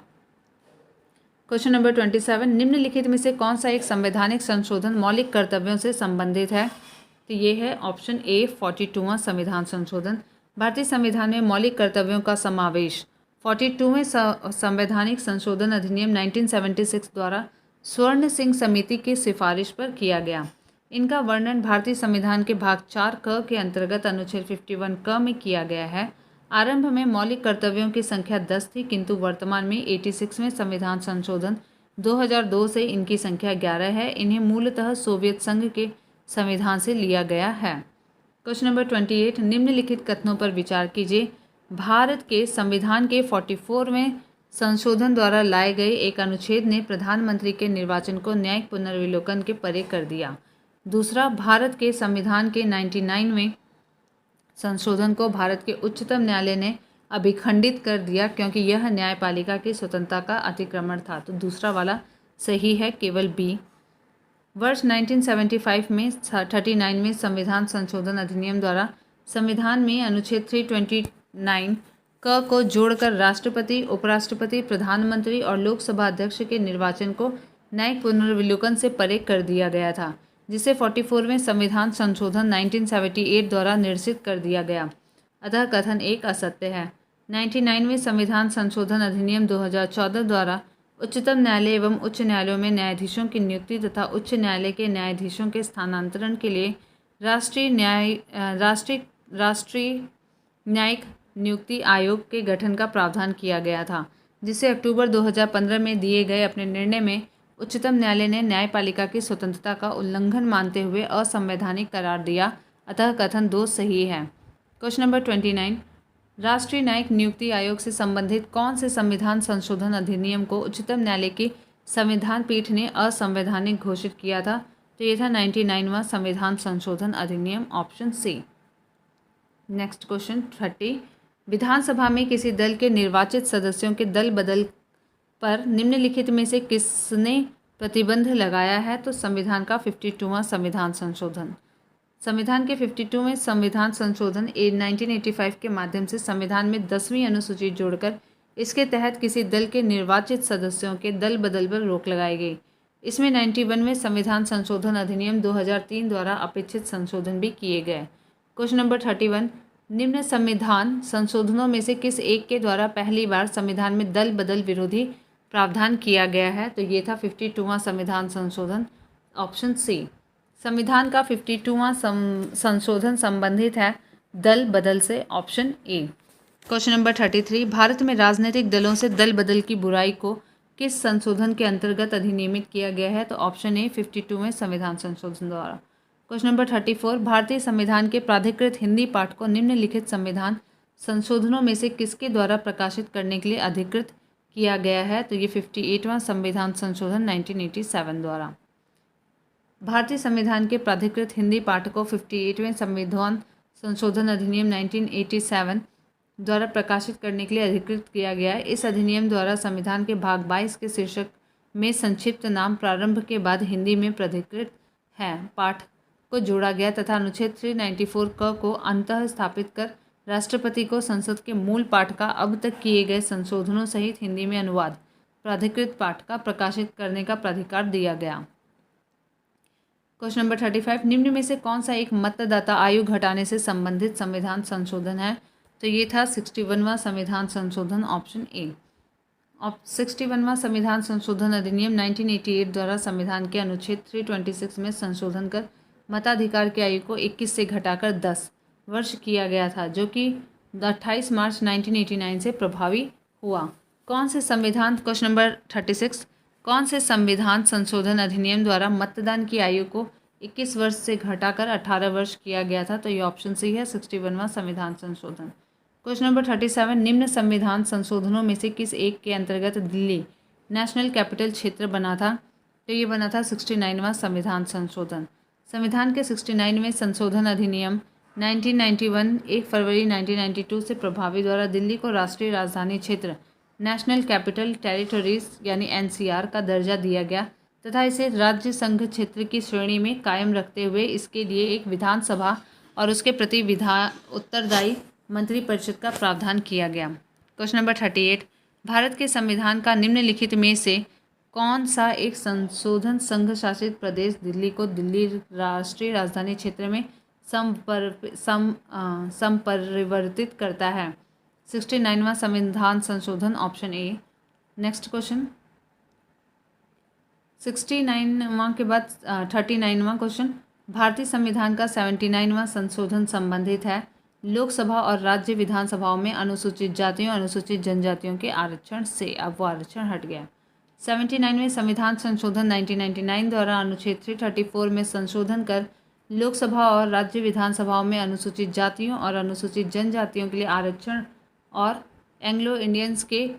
क्वेश्चन नंबर 27, निम्नलिखित में से कौन सा एक संवैधानिक संशोधन मौलिक कर्तव्यों से संबंधित है? तो ये है ऑप्शन ए 42वां संविधान संशोधन। भारतीय संविधान में मौलिक कर्तव्यों का समावेश 42वें संवैधानिक संशोधन अधिनियम 1976 द्वारा स्वर्ण सिंह समिति की सिफारिश पर किया गया। इनका वर्णन भारतीय संविधान के भाग 4 क के अंतर्गत अनुच्छेद 51 क में किया गया है। आरंभ में मौलिक कर्तव्यों की संख्या 10 थी, किंतु वर्तमान में 86वें संविधान संशोधन 2002 से इनकी संख्या 11 है। इन्हें मूलतः सोवियत संघ के संविधान से लिया गया है। क्वेश्चन नंबर 28, निम्नलिखित कथनों पर विचार कीजिए। भारत के संविधान के 44वें संशोधन द्वारा लाए गए एक अनुच्छेद ने प्रधानमंत्री के निर्वाचन को न्यायिक पुनर्विलोकन के परे कर दिया। दूसरा, भारत के संविधान के 99वें संशोधन को भारत के उच्चतम न्यायालय ने अभिखंडित कर दिया क्योंकि यह न्यायपालिका की स्वतंत्रता का अतिक्रमण था। तो दूसरा वाला सही है, केवल बी। वर्ष 1975 में 39वें संविधान संशोधन अधिनियम द्वारा संविधान में अनुच्छेद 329 क को जोड़कर राष्ट्रपति, उपराष्ट्रपति, प्रधानमंत्री और लोकसभा अध्यक्ष के निर्वाचन को न्यायिक पुनर्विलोकन से परे कर दिया गया था, जिसे 44वें संविधान संशोधन 1978 द्वारा निरसित कर दिया गया। अतः कथन एक असत्य है। 99वें संविधान संशोधन अधिनियम 2014 द्वारा उच्चतम न्यायालय एवं उच्च न्यायालयों में न्यायाधीशों की नियुक्ति तथा उच्च न्यायालय के न्यायाधीशों के स्थानांतरण के लिए राष्ट्रीय न्यायिक नियुक्ति आयोग के गठन का प्रावधान किया गया था, जिसे अक्टूबर 2015 में दिए गए अपने निर्णय में उच्चतम न्यायालय ने न्यायपालिका की स्वतंत्रता का उल्लंघन मानते हुए असंवैधानिक करार दिया। अतः कथन 2 सही है। क्वेश्चन नंबर 29, राष्ट्रीय न्यायिक नियुक्ति आयोग से संबंधित कौन से संविधान संशोधन अधिनियम को उच्चतम न्यायालय की संविधान पीठ ने असंवैधानिक घोषित किया था? तो ये था 99वां संविधान संशोधन अधिनियम, ऑप्शन सी। नेक्स्ट क्वेश्चन 30, विधानसभा में किसी दल के निर्वाचित सदस्यों के दल बदल पर निम्नलिखित में से किसने प्रतिबंध लगाया है? तो संविधान का 52वां संविधान संशोधन। संविधान के 52वें संविधान संशोधन 1985 के माध्यम से संविधान में 10वीं अनुसूची जोड़कर इसके तहत किसी दल के निर्वाचित सदस्यों के दल बदल पर रोक लगाई गई। इसमें 91वें संविधान संशोधन अधिनियम 2003 द्वारा अपेक्षित संशोधन भी किए गए। क्वेश्चन नंबर 31, निम्न संविधान संशोधनों में से किस एक के द्वारा पहली बार संविधान में दल बदल विरोधी प्रावधान किया गया है? तो ये था 52वां संविधान संशोधन, ऑप्शन सी। संविधान का 52वां संशोधन संबंधित है दल बदल से, option A. Question number 33, Bharat में राजनीतिक दलों से दल बदल की बुराई को किस संशोधन के अंतर्गत अधिनियमित किया गया है? तो ऑप्शन ए 52वें संविधान संशोधन द्वारा। क्वेश्चन नंबर 34, भारतीय संविधान के प्राधिकृत हिंदी पाठ को निम्नलिखित संविधान संशोधनों में से किसके द्वारा प्रकाशित करने के लिए अधिकृत किया गया है? तो ये 58वां संविधान संशोधन 1987 द्वारा। भारतीय संविधान के प्राधिकृत हिंदी पाठ को 58वें संविधान संशोधन अधिनियम 1987 द्वारा प्रकाशित करने के लिए अधिकृत किया गया है। इस अधिनियम द्वारा संविधान के भाग 22 के शीर्षक में संक्षिप्त नाम प्रारंभ के बाद हिंदी में प्राधिकृत है पाठ को जोड़ा गया तथा अनुच्छेद 394 क को अंतः स्थापित कर राष्ट्रपति को संसद के मूल पाठ का अब तक किए गए संशोधनों सहित हिंदी में अनुवाद प्राधिकृत पाठ का प्रकाशित करने का प्राधिकार दिया गया। क्वेश्चन नंबर 35, निम्न में से कौन सा एक मतदाता आयु घटाने से संबंधित संविधान संशोधन है? तो ये था 61वां संविधान संशोधन, ऑप्शन ए। 61वां संविधान संशोधन अधिनियम 1988 द्वारा संविधान के अनुच्छेद 326 में संशोधन कर मताधिकार की आयु को 21 से घटाकर 10 वर्ष किया गया था, जो कि 28 मार्च 1989 से प्रभावी हुआ। कौन से संविधान, क्वेश्चन नंबर 36, कौन से संविधान संशोधन अधिनियम द्वारा मतदान की आयु को 21 वर्ष से घटाकर 18 वर्ष किया गया था? तो ये ऑप्शन सी है 61वां संविधान संशोधन। क्वेश्चन नंबर 37, निम्न संविधान संशोधनों में से किस एक के अंतर्गत दिल्ली नेशनल कैपिटल क्षेत्र बना था? तो ये बना था 69वां संविधान संशोधन। संविधान के 69वें संशोधन अधिनियम 1991 1 फरवरी 1992 से प्रभावी द्वारा दिल्ली को राष्ट्रीय राजधानी क्षेत्र नेशनल कैपिटल टेरिटरीज यानी एनसीआर का दर्जा दिया गया तथा इसे राज्य संघ क्षेत्र की श्रेणी में कायम रखते हुए इसके लिए एक विधानसभा और उसके प्रति उत्तरदायी मंत्रिपरिषद का प्रावधान किया गया। क्वेश्चन नंबर 38, भारत के संविधान का निम्नलिखित में से कौन सा एक संशोधन संघ शासित प्रदेश दिल्ली को दिल्ली राष्ट्रीय राजधानी क्षेत्र में संपरिवर्तित करता है? 69वां संविधान संशोधन, ऑप्शन ए। नेक्स्ट क्वेश्चन 69वां के बाद 39वां क्वेश्चन, भारतीय संविधान का 79वां संशोधन संबंधित है लोकसभा और राज्य विधानसभाओं में अनुसूचित जातियों अनुसूचित जनजातियों के आरक्षण से। अब वो आरक्षण हट गया। 79वें संविधान संशोधन 1999 द्वारा अनुच्छेद 334 में संशोधन कर लोकसभा और राज्य विधानसभाओं में अनुसूचित जातियों और अनुसूचित जनजातियों के लिए आरक्षण और एंग्लो इंडियंस के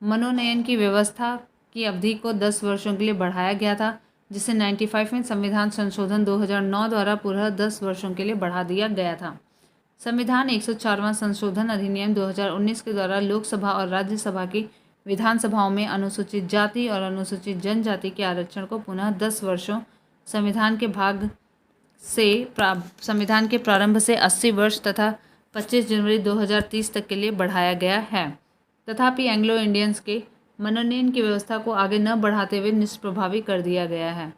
मनोनयन की व्यवस्था की अवधि को 10 वर्षों के लिए बढ़ाया गया था, जिसे 95वें संविधान संशोधन 2009 द्वारा पुनः 10 वर्षों के लिए बढ़ा दिया गया था। संविधान 104वां संशोधन अधिनियम 2019 के द्वारा लोकसभा और राज्यसभा की विधानसभाओं में अनुसूचित जाति और अनुसूचित जनजाति के आरक्षण को पुनः 10 वर्षों संविधान के प्रारंभ से 80 वर्ष तथा 25 जनवरी 2030 तक के लिए बढ़ाया गया है। तथापि एंग्लो इंडियंस के मनोनयन की व्यवस्था को आगे न बढ़ाते हुए निष्प्रभावी कर दिया गया है।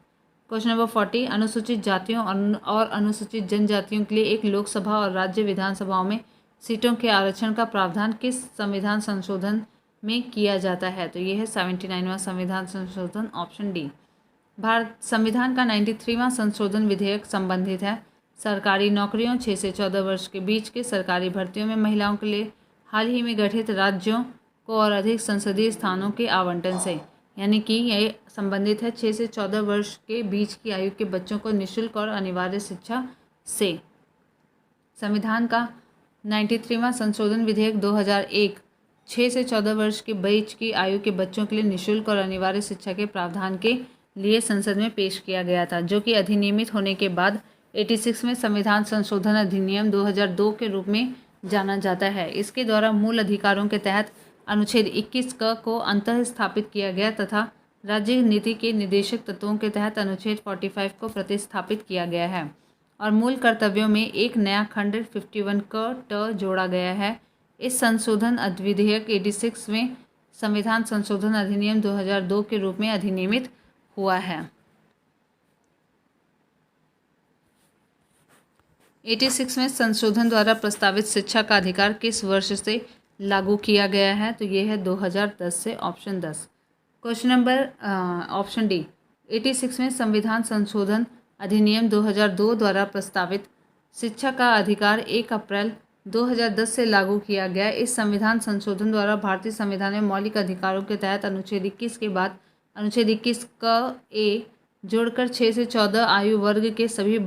क्वेश्चन नंबर 40, अनुसूचित जातियों और अनुसूचित जनजातियों के लिए एक लोकसभा और राज्य विधानसभाओं में सीटों के आरक्षण का प्रावधान किस संविधान संशोधन में किया जाता है? तो ये है 79वां संविधान संशोधन, ऑप्शन डी। भारत संविधान का 93वां संशोधन विधेयक संबंधित है सरकारी नौकरियों 6 से 14 वर्ष के बीच के सरकारी भर्तियों में महिलाओं के लिए हाल ही में गठित राज्यों को और अधिक संसदीय स्थानों के आवंटन से, यानी कि यह संबंधित है 6 से 14 वर्ष के बीच की आयु के बच्चों को निःशुल्क और अनिवार्य शिक्षा से। संविधान का 93वां संशोधन विधेयक 2001 6 से 14 वर्ष के बीच की आयु के बच्चों के लिए निःशुल्क और अनिवार्य शिक्षा के प्रावधान के लिए संसद में पेश किया गया था, जो कि अधिनियमित होने के बाद 86वें संविधान संशोधन अधिनियम 2002 के रूप में जाना जाता है। इसके द्वारा मूल अधिकारों के तहत अनुच्छेद 21 क को अंतः स्थापित किया गया तथा राज्य नीति के निर्देशक तत्वों के तहत अनुच्छेद 45 को प्रतिस्थापित किया गया है और मूल कर्तव्यों में एक नया खंड 51 क ट जोड़ा गया है। इस संशोधन विधेयक 86वें संविधान संशोधन अधिनियम 2002 के रूप में अधिनियमित हुआ है। 86वें संशोधन द्वारा प्रस्तावित शिक्षा का अधिकार किस वर्ष से लागू किया गया है? तो ये है 2010 से, option 10। Question number option D, 86वें संविधान संशोधन अधिनियम 2002 द्वारा प्रस्तावित शिक्षा का अधिकार 1 अप्रैल 2010 से लागू किया गया। इस संविधान संशोधन द्वारा भारतीय संविधान में मौलिक अधिकारों के तहत अनुच्छेद 21 के बाद अनुच्छेद 21 क ए जोड़कर 6 से 14 आयु वर्ग के सभी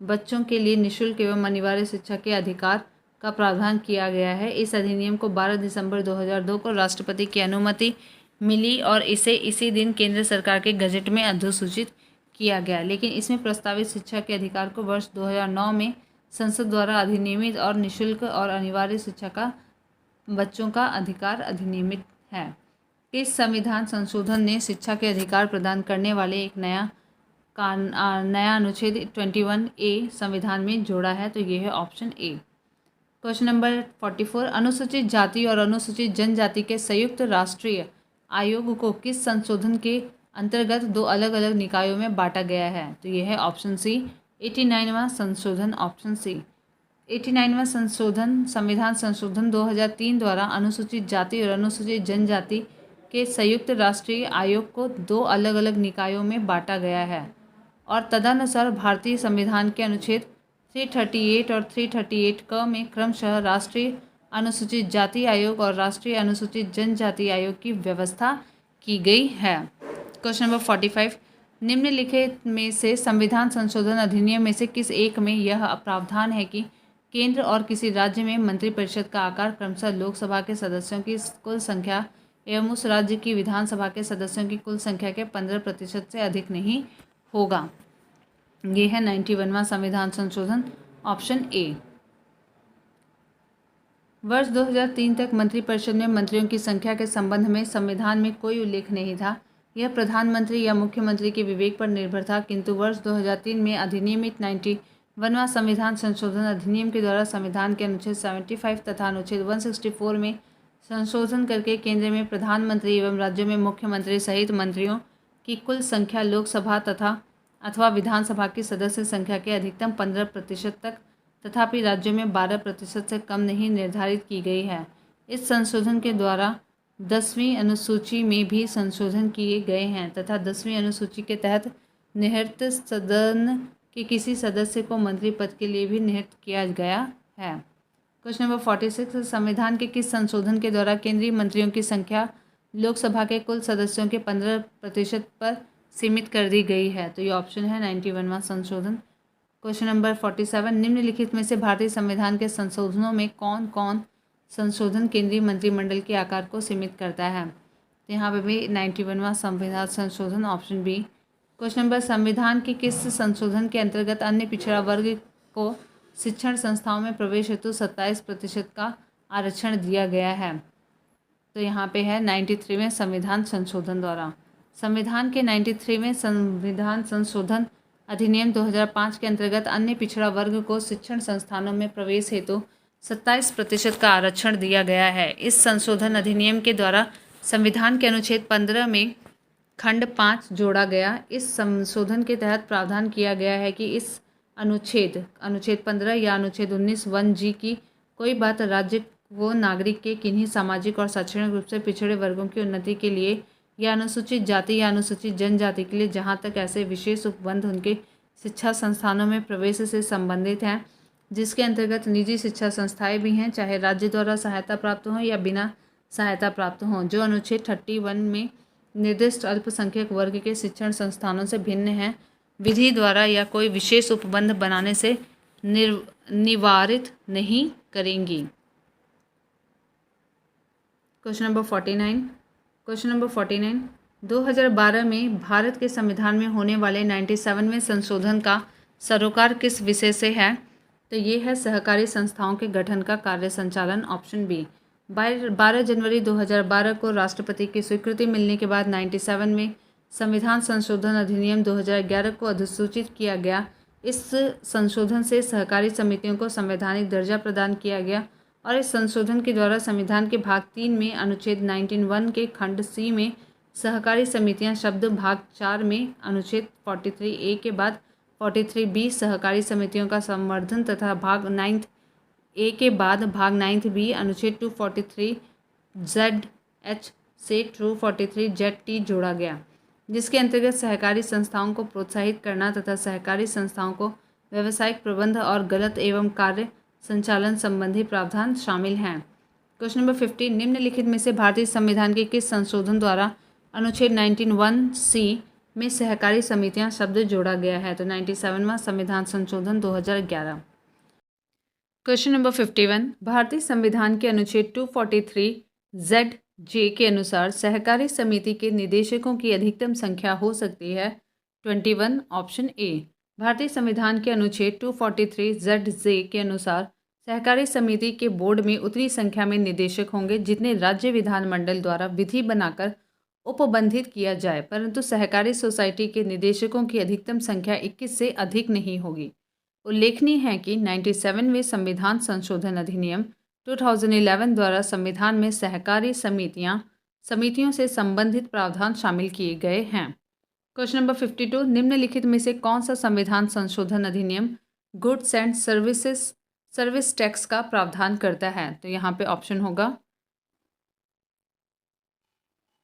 बच्चों के लिए निःशुल्क एवं अनिवार्य शिक्षा के अधिकार का प्रावधान किया गया है। इस अधिनियम को 12 दिसंबर 2002 को राष्ट्रपति की अनुमति मिली और इसे इसी दिन केंद्र सरकार के गजट में अधिसूचित किया गया, लेकिन इसमें प्रस्तावित शिक्षा के अधिकार को वर्ष 2009 में संसद द्वारा अधिनियमित और निःशुल्क और अनिवार्य शिक्षा का बच्चों का अधिकार अधिनियमित है। इस संविधान संशोधन ने शिक्षा के अधिकार प्रदान करने वाले एक नया अनुच्छेद 21A संविधान में जोड़ा है, तो ये है ऑप्शन ए। क्वेश्चन नंबर 44, अनुसूचित जाति और अनुसूचित जनजाति के संयुक्त राष्ट्रीय आयोग को किस संशोधन के अंतर्गत 2 अलग अलग निकायों में बांटा गया है? तो ये है ऑप्शन सी, 89वां संशोधन, ऑप्शन सी। 89वां संविधान संशोधन 2003 द्वारा अनुसूचित जाति और अनुसूचित जनजाति के संयुक्त राष्ट्रीय आयोग को 2 अलग अलग निकायों में बांटा गया है और तदनुसार भारतीय संविधान के अनुच्छेद 338 और 338 क में क्रमशः राष्ट्रीय अनुसूचित जाति आयोग और राष्ट्रीय अनुसूचित जनजाति आयोग की व्यवस्था की गई है। क्वेश्चन नंबर 45, निम्नलिखित में से संविधान संशोधन अधिनियम में से किस एक में यह प्रावधान है कि केंद्र और किसी राज्य में मंत्रिपरिषद का आकार क्रमशः लोकसभा के सदस्यों की कुल संख्या एवं उस राज्य की विधानसभा के सदस्यों की कुल संख्या के 15% से अधिक नहीं होगा? ये है 91वां संविधान संशोधन ऑप्शन ए। वर्ष 2003 तक मंत्रिपरिषद में मंत्रियों की संख्या के संबंध में संविधान में कोई उल्लेख नहीं था। यह प्रधानमंत्री या मुख्यमंत्री के विवेक पर निर्भर था, किंतु वर्ष 2003 में अधिनियमित 91वां संविधान संशोधन अधिनियम के द्वारा संविधान के अनुच्छेद 75 तथा अनुच्छेद 164 में संशोधन करके केंद्र में प्रधानमंत्री एवं राज्यों में मुख्यमंत्री सहित मंत्रियों की कुल संख्या लोकसभा अथवा विधानसभा की सदस्य संख्या के अधिकतम 15% तक तथापि राज्यों में 12% से कम नहीं निर्धारित की गई है। इस संशोधन के द्वारा 10वीं अनुसूची में भी संशोधन किए गए हैं तथा 10वीं अनुसूची के तहत निहित सदन के किसी सदस्य को मंत्री पद के लिए भी निहित किया गया है। क्वेश्चन नंबर 46, संविधान के किस संशोधन के द्वारा केंद्रीय मंत्रियों की संख्या लोकसभा के कुल सदस्यों के 15% पर सीमित कर दी गई है? तो ये ऑप्शन है 91वां संशोधन। क्वेश्चन नंबर 47, निम्नलिखित में से भारतीय संविधान के संशोधनों में कौन कौन संशोधन केंद्रीय मंत्रिमंडल के आकार को सीमित करता है? तो यहाँ पे भी 91वां संविधान संशोधन, ऑप्शन बी। क्वेश्चन नंबर, संविधान के किस संशोधन के अंतर्गत अन्य पिछड़ा वर्ग को शिक्षण संस्थाओं में प्रवेश हेतु 27% का आरक्षण दिया गया है? तो यहाँ पे है 93वें संविधान संशोधन द्वारा। संविधान के 93वें संविधान संशोधन अधिनियम 2005 के अंतर्गत अन्य पिछड़ा वर्ग को शिक्षण संस्थानों में प्रवेश हेतु 27% का आरक्षण दिया गया है। इस संशोधन अधिनियम के द्वारा संविधान के अनुच्छेद 15 में खंड 5 जोड़ा गया। इस संशोधन के तहत प्रावधान किया गया है कि इस अनुच्छेद 15 या अनुच्छेद 19(1)(g) की कोई बात राज्य को नागरिक के किन्हीं सामाजिक और शैक्षणिक रूप से पिछड़े वर्गों की उन्नति के लिए या अनुसूचित जाति या अनुसूचित जनजाति के लिए, जहाँ तक ऐसे विशेष उपबंध उनके शिक्षा संस्थानों में प्रवेश से संबंधित हैं, जिसके अंतर्गत निजी शिक्षा संस्थाएं भी हैं, चाहे राज्य द्वारा सहायता प्राप्त हो या बिना सहायता प्राप्त हो, जो अनुच्छेद 31 में निर्दिष्ट अल्पसंख्यक वर्ग के शिक्षण संस्थानों से भिन्न हैं, विधि द्वारा या कोई विशेष उपबंध बनाने से निवारित नहीं करेंगी। क्वेश्चन नंबर 49, 2012 में भारत के संविधान में होने वाले 97वें संशोधन का सरोकार किस विषय से है? तो ये है सहकारी संस्थाओं के गठन का कार्य संचालन, ऑप्शन बी। 12 जनवरी 2012 को राष्ट्रपति की स्वीकृति मिलने के बाद 97 में संविधान संशोधन अधिनियम 2011 को अधिसूचित किया गया। इस संशोधन से सहकारी समितियों को संवैधानिक दर्जा प्रदान किया गया और इस संशोधन के द्वारा संविधान के भाग 3 में अनुच्छेद 19(1) के खंड सी में सहकारी समितियां शब्द भाग 4 में अनुच्छेद 43A के बाद 43B सहकारी समितियों का संवर्धन तथा भाग 9A के बाद भाग 9B अनुच्छेद 243ZH से 243ZT जोड़ा गया, जिसके अंतर्गत सहकारी संस्थाओं को प्रोत्साहित करना तथा सहकारी संस्थाओं को व्यावसायिक प्रबंध और गलत एवं कार्य संचालन संबंधी प्रावधान शामिल हैं। क्वेश्चन नंबर 50, निम्नलिखित में से भारतीय संविधान के किस संशोधन द्वारा अनुच्छेद 19(1)(c) में सहकारी समितियां शब्द जोड़ा गया है? तो 97वां संविधान संशोधन 2011। क्वेश्चन नंबर 51, भारतीय संविधान के अनुच्छेद 243ZJ के अनुसार सहकारी समिति के निदेशकों की अधिकतम संख्या हो सकती है 21, ऑप्शन ए। भारतीय संविधान के अनुच्छेद 243ZJ के अनुसार सहकारी समिति के बोर्ड में उतनी संख्या में निदेशक होंगे जितने राज्य विधानमंडल द्वारा विधि बनाकर उपबंधित किया जाए, परंतु सहकारी सोसाइटी के निदेशकों की अधिकतम संख्या 21 से अधिक नहीं होगी। उल्लेखनीय है कि 97वें संविधान संशोधन अधिनियम 2011 द्वारा संविधान में सहकारी समितियों से संबंधित प्रावधान शामिल किए गए हैं। क्वेश्चन नंबर 52, निम्नलिखित में से कौन सा संविधान संशोधन अधिनियम गुड्स एंड सर्विस टैक्स का प्रावधान करता है? तो यहाँ पे ऑप्शन होगा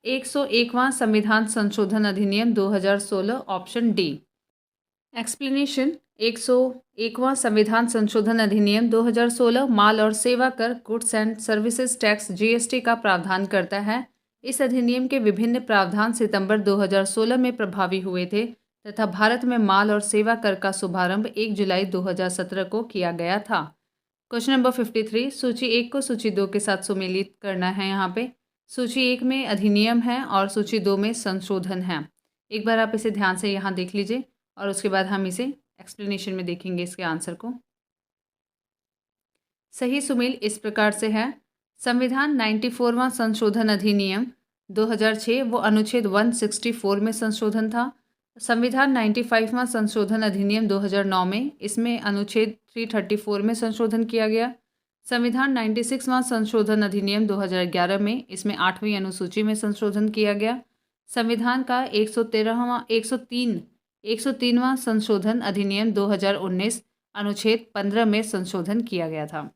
101वां संविधान संशोधन अधिनियम 2016, ऑप्शन डी। एक्सप्लेनेशन, 101वां संविधान संशोधन अधिनियम 2016 माल और सेवा कर goods and services tax GST का प्रावधान करता है। इस अधिनियम के विभिन्न प्रावधान सितंबर 2016 में प्रभावी हुए थे तथा भारत में माल और सेवा कर का शुभारंभ 1 जुलाई 2017 को किया गया था। क्वेश्चन नंबर 53, सूची 1 को सूची 2 के साथ सुमेलित करना है। यहाँ पे सूची 1 में अधिनियम है और सूची 2 में संशोधन है। एक बार आप इसे ध्यान से यहाँ देख लीजिए और उसके बाद हम इसे एक्सप्लेनेशन में देखेंगे इसके आंसर को। सही सुमेल इस प्रकार से है। संविधान 94वां संशोधन अधिनियम 2006 वो अनुच्छेद 164 में संशोधन था। संविधान 95वां संशोधन अधिनियम 2009 में इसमें अनुच्छेद 334 में संशोधन किया गया। संविधान 96वां संशोधन अधिनियम 2011 में इसमें 8वीं अनुसूची में संशोधन किया गया। संविधान का 103वां संशोधन अधिनियम 2019 अनुच्छेद 15 में संशोधन किया गया था।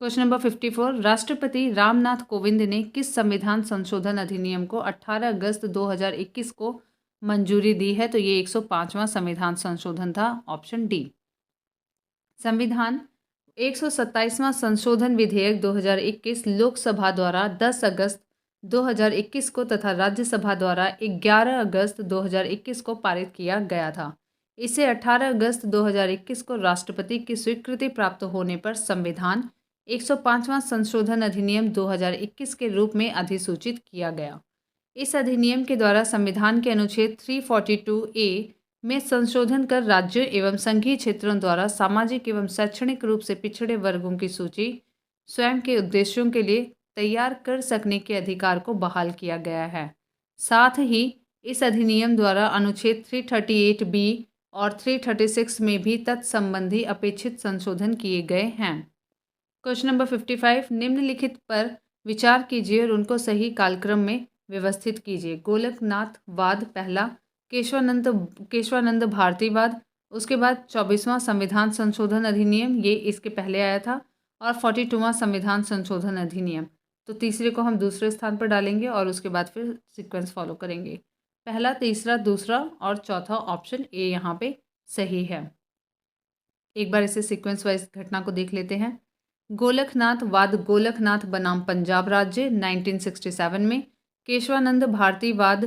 क्वेश्चन नंबर 54, राष्ट्रपति रामनाथ कोविंद ने किस संविधान संशोधन अधिनियम को 18 अगस्त 2021 को मंजूरी दी है? तो ये 105वां संविधान संशोधन था, ऑप्शन डी। संविधान 127वां संशोधन विधेयक 2021 लोकसभा द्वारा 10 अगस्त 2021 को तथा राज्यसभा द्वारा 11 अगस्त 2021 को पारित किया गया था। इसे 18 अगस्त 2021 को राष्ट्रपति की स्वीकृति प्राप्त होने पर संविधान 105वां संशोधन अधिनियम 2021 के रूप में अधिसूचित किया गया। इस अधिनियम के द्वारा संविधान के अनुच्छेद 342A में संशोधन कर राज्यों एवं संघीय क्षेत्रों द्वारा सामाजिक एवं शैक्षणिक रूप से पिछड़े वर्गों की सूची स्वयं के उद्देश्यों के लिए तैयार कर सकने के अधिकार को बहाल किया गया है। साथ ही इस अधिनियम द्वारा अनुच्छेद 338B और 336 में भी तत्संबंधी अपेक्षित संशोधन किए गए हैं। क्वेश्चन नंबर 55, निम्नलिखित पर विचार कीजिए और उनको सही कालक्रम में व्यवस्थित कीजिए। गोलकनाथवाद पहला, केशवानंद भारतीवाद, उसके बाद 24वां संविधान संशोधन अधिनियम, ये इसके पहले आया था, और 42वां संविधान संशोधन अधिनियम। तो तीसरे को हम दूसरे स्थान पर डालेंगे और उसके बाद फिर सीक्वेंस फॉलो करेंगे। पहला, तीसरा, दूसरा और चौथा ऑप्शन ए यहाँ पे सही है। एक बार इसे सीक्वेंस वाइज घटना को देख लेते हैं। गोलकनाथवाद, गोलकनाथ बनाम पंजाब राज्य 1967 में। केशवानंद भारतीवाद,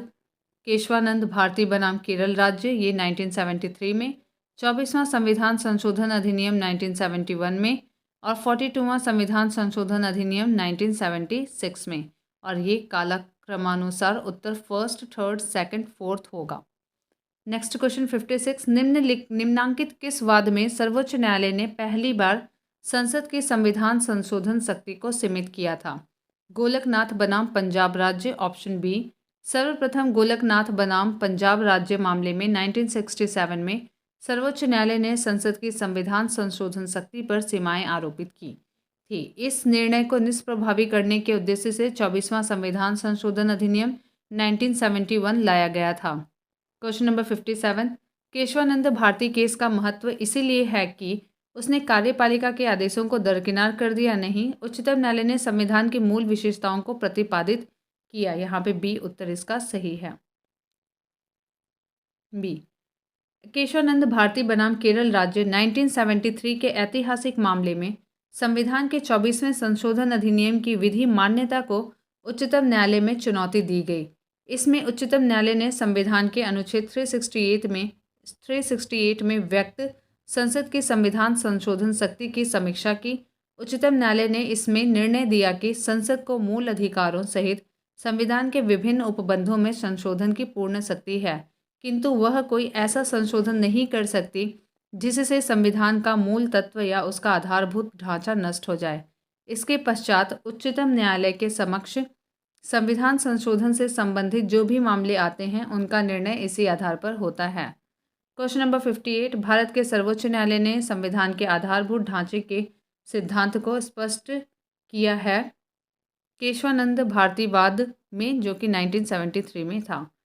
केशवानंद भारती बनाम केरल राज्य, ये 1973 में। 24वां संविधान संशोधन अधिनियम 1971 में और 42वां संविधान संशोधन अधिनियम 1976 में। और ये कालक्रमानुसार उत्तर फर्स्ट, थर्ड, सेकंड, फोर्थ होगा। नेक्स्ट क्वेश्चन 56, निम्नांकित किस वाद में सर्वोच्च न्यायालय ने पहली बार संसद की संविधान संशोधन शक्ति को सीमित किया था? गोलकनाथ बनाम पंजाब राज्य, ऑप्शन बी। सर्वप्रथम गोलकनाथ बनाम पंजाब राज्य मामले में 1967 में सर्वोच्च न्यायालय ने संसद की संविधान संशोधन शक्ति पर सीमाएं आरोपित की थी। इस निर्णय को निष्प्रभावी करने के उद्देश्य से 24वां संविधान संशोधन अधिनियम 1971 लाया गया था। Question number 57, Kesavananda Bharati case का महत्व इसीलिए है कि उसने कार्यपालिका के आदेशों को दरकिनार कर दिया नहीं, उच्चतम न्यायालय ने संविधान की मूल विशेषताओं को प्रतिपादित किया। यहाँ पे बी उत्तर इसका सही है, बी। केशवानंद भारती बनाम केरल राज्य 1973 के ऐतिहासिक मामले में संविधान के 24वें संशोधन अधिनियम की विधि मान्यता को उच्चतम न्यायालय में चुनौती दी गई। इसमें उच्चतम न्यायालय ने संविधान के अनुच्छेद 368 में व्यक्त संसद की संविधान संशोधन शक्ति की समीक्षा की। उच्चतम न्यायालय ने इसमें निर्णय दिया कि संसद को मूल अधिकारों सहित संविधान के विभिन्न उपबंधों में संशोधन की पूर्ण शक्ति है, किंतु वह कोई ऐसा संशोधन नहीं कर सकती जिससे संविधान का मूल तत्व या उसका आधारभूत ढांचा नष्ट हो जाए। इसके पश्चात उच्चतम न्यायालय के समक्ष संविधान संशोधन से संबंधित जो भी मामले आते हैं उनका निर्णय इसी आधार पर होता है। क्वेश्चन नंबर 58, भारत के सर्वोच्च न्यायालय ने संविधान के आधारभूत ढांचे के सिद्धांत को स्पष्ट किया है केशवानंद भारतीवाद में, जो कि 1973 में था,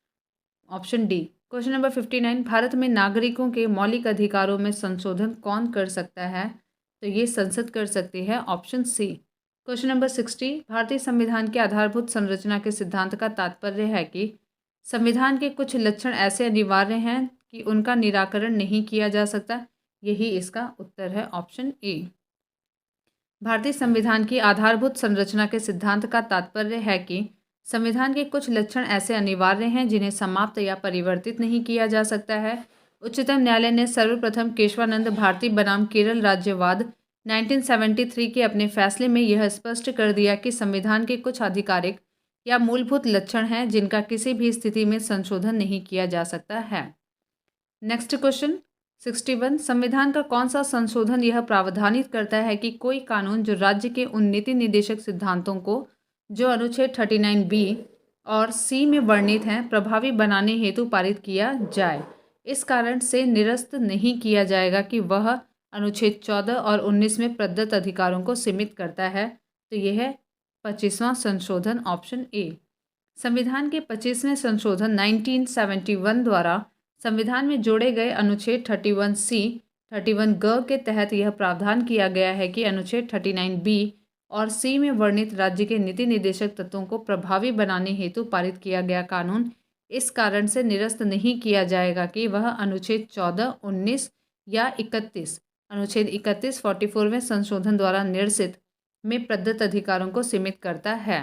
option D. Question number 59, Bharat में नागरिकों के मौलिक अधिकारों में संशोधन कौन कर सकता है? तो ये संसद कर सकती है, ऑप्शन सी। क्वेश्चन नंबर 60, भारतीय संविधान के आधारभूत संरचना के सिद्धांत का तात्पर्य है कि संविधान के कुछ लक्षण ऐसे अनिवार्य हैं कि उनका निराकरण नहीं किया जा सकता। यही इसका उत्तर है, ऑप्शन ए। भारतीय संविधान की आधारभूत संरचना के सिद्धांत का तात्पर्य है कि संविधान के कुछ लक्षण ऐसे अनिवार्य हैं जिन्हें समाप्त या परिवर्तित नहीं किया जा सकता है। उच्चतम न्यायालय ने सर्वप्रथम केशवानंद भारती बनाम केरल राज्यवाद 1973 के अपने फैसले में यह स्पष्ट कर दिया कि संविधान के कुछ आधिकारिक या मूलभूत लक्षण हैं जिनका किसी भी स्थिति में संशोधन नहीं किया जा सकता है। नेक्स्ट क्वेश्चन 61 संविधान का कौन सा संशोधन यह प्रावधानित करता है कि कोई कानून जो राज्य के उन नीति निर्देशक सिद्धांतों को जो अनुच्छेद 39B और C में वर्णित हैं प्रभावी बनाने हेतु पारित किया जाए। इस कारण से निरस्त नहीं किया जाएगा कि वह अनुच्छेद 14 और 19 में प्रदत्त अधिकारों को सीमित करता है। तो यह है 25वां संशोधन, ऑप्शन ए। संविधान के 25वें संशोधन 1971 द्वारा संविधान में जोड़े गए अनुच्छेद 31C 31G के तहत यह प्रावधान किया गया है कि अनुच्छेद 39B और C में वर्णित राज्य के नीति निर्देशक तत्वों को प्रभावी बनाने हेतु पारित किया गया कानून इस कारण से निरस्त नहीं किया जाएगा कि वह अनुच्छेद 14, 19 या 31 अनुच्छेद 31 44वें संशोधन द्वारा निर्दिष्ट में प्रदत्त अधिकारों को सीमित करता है।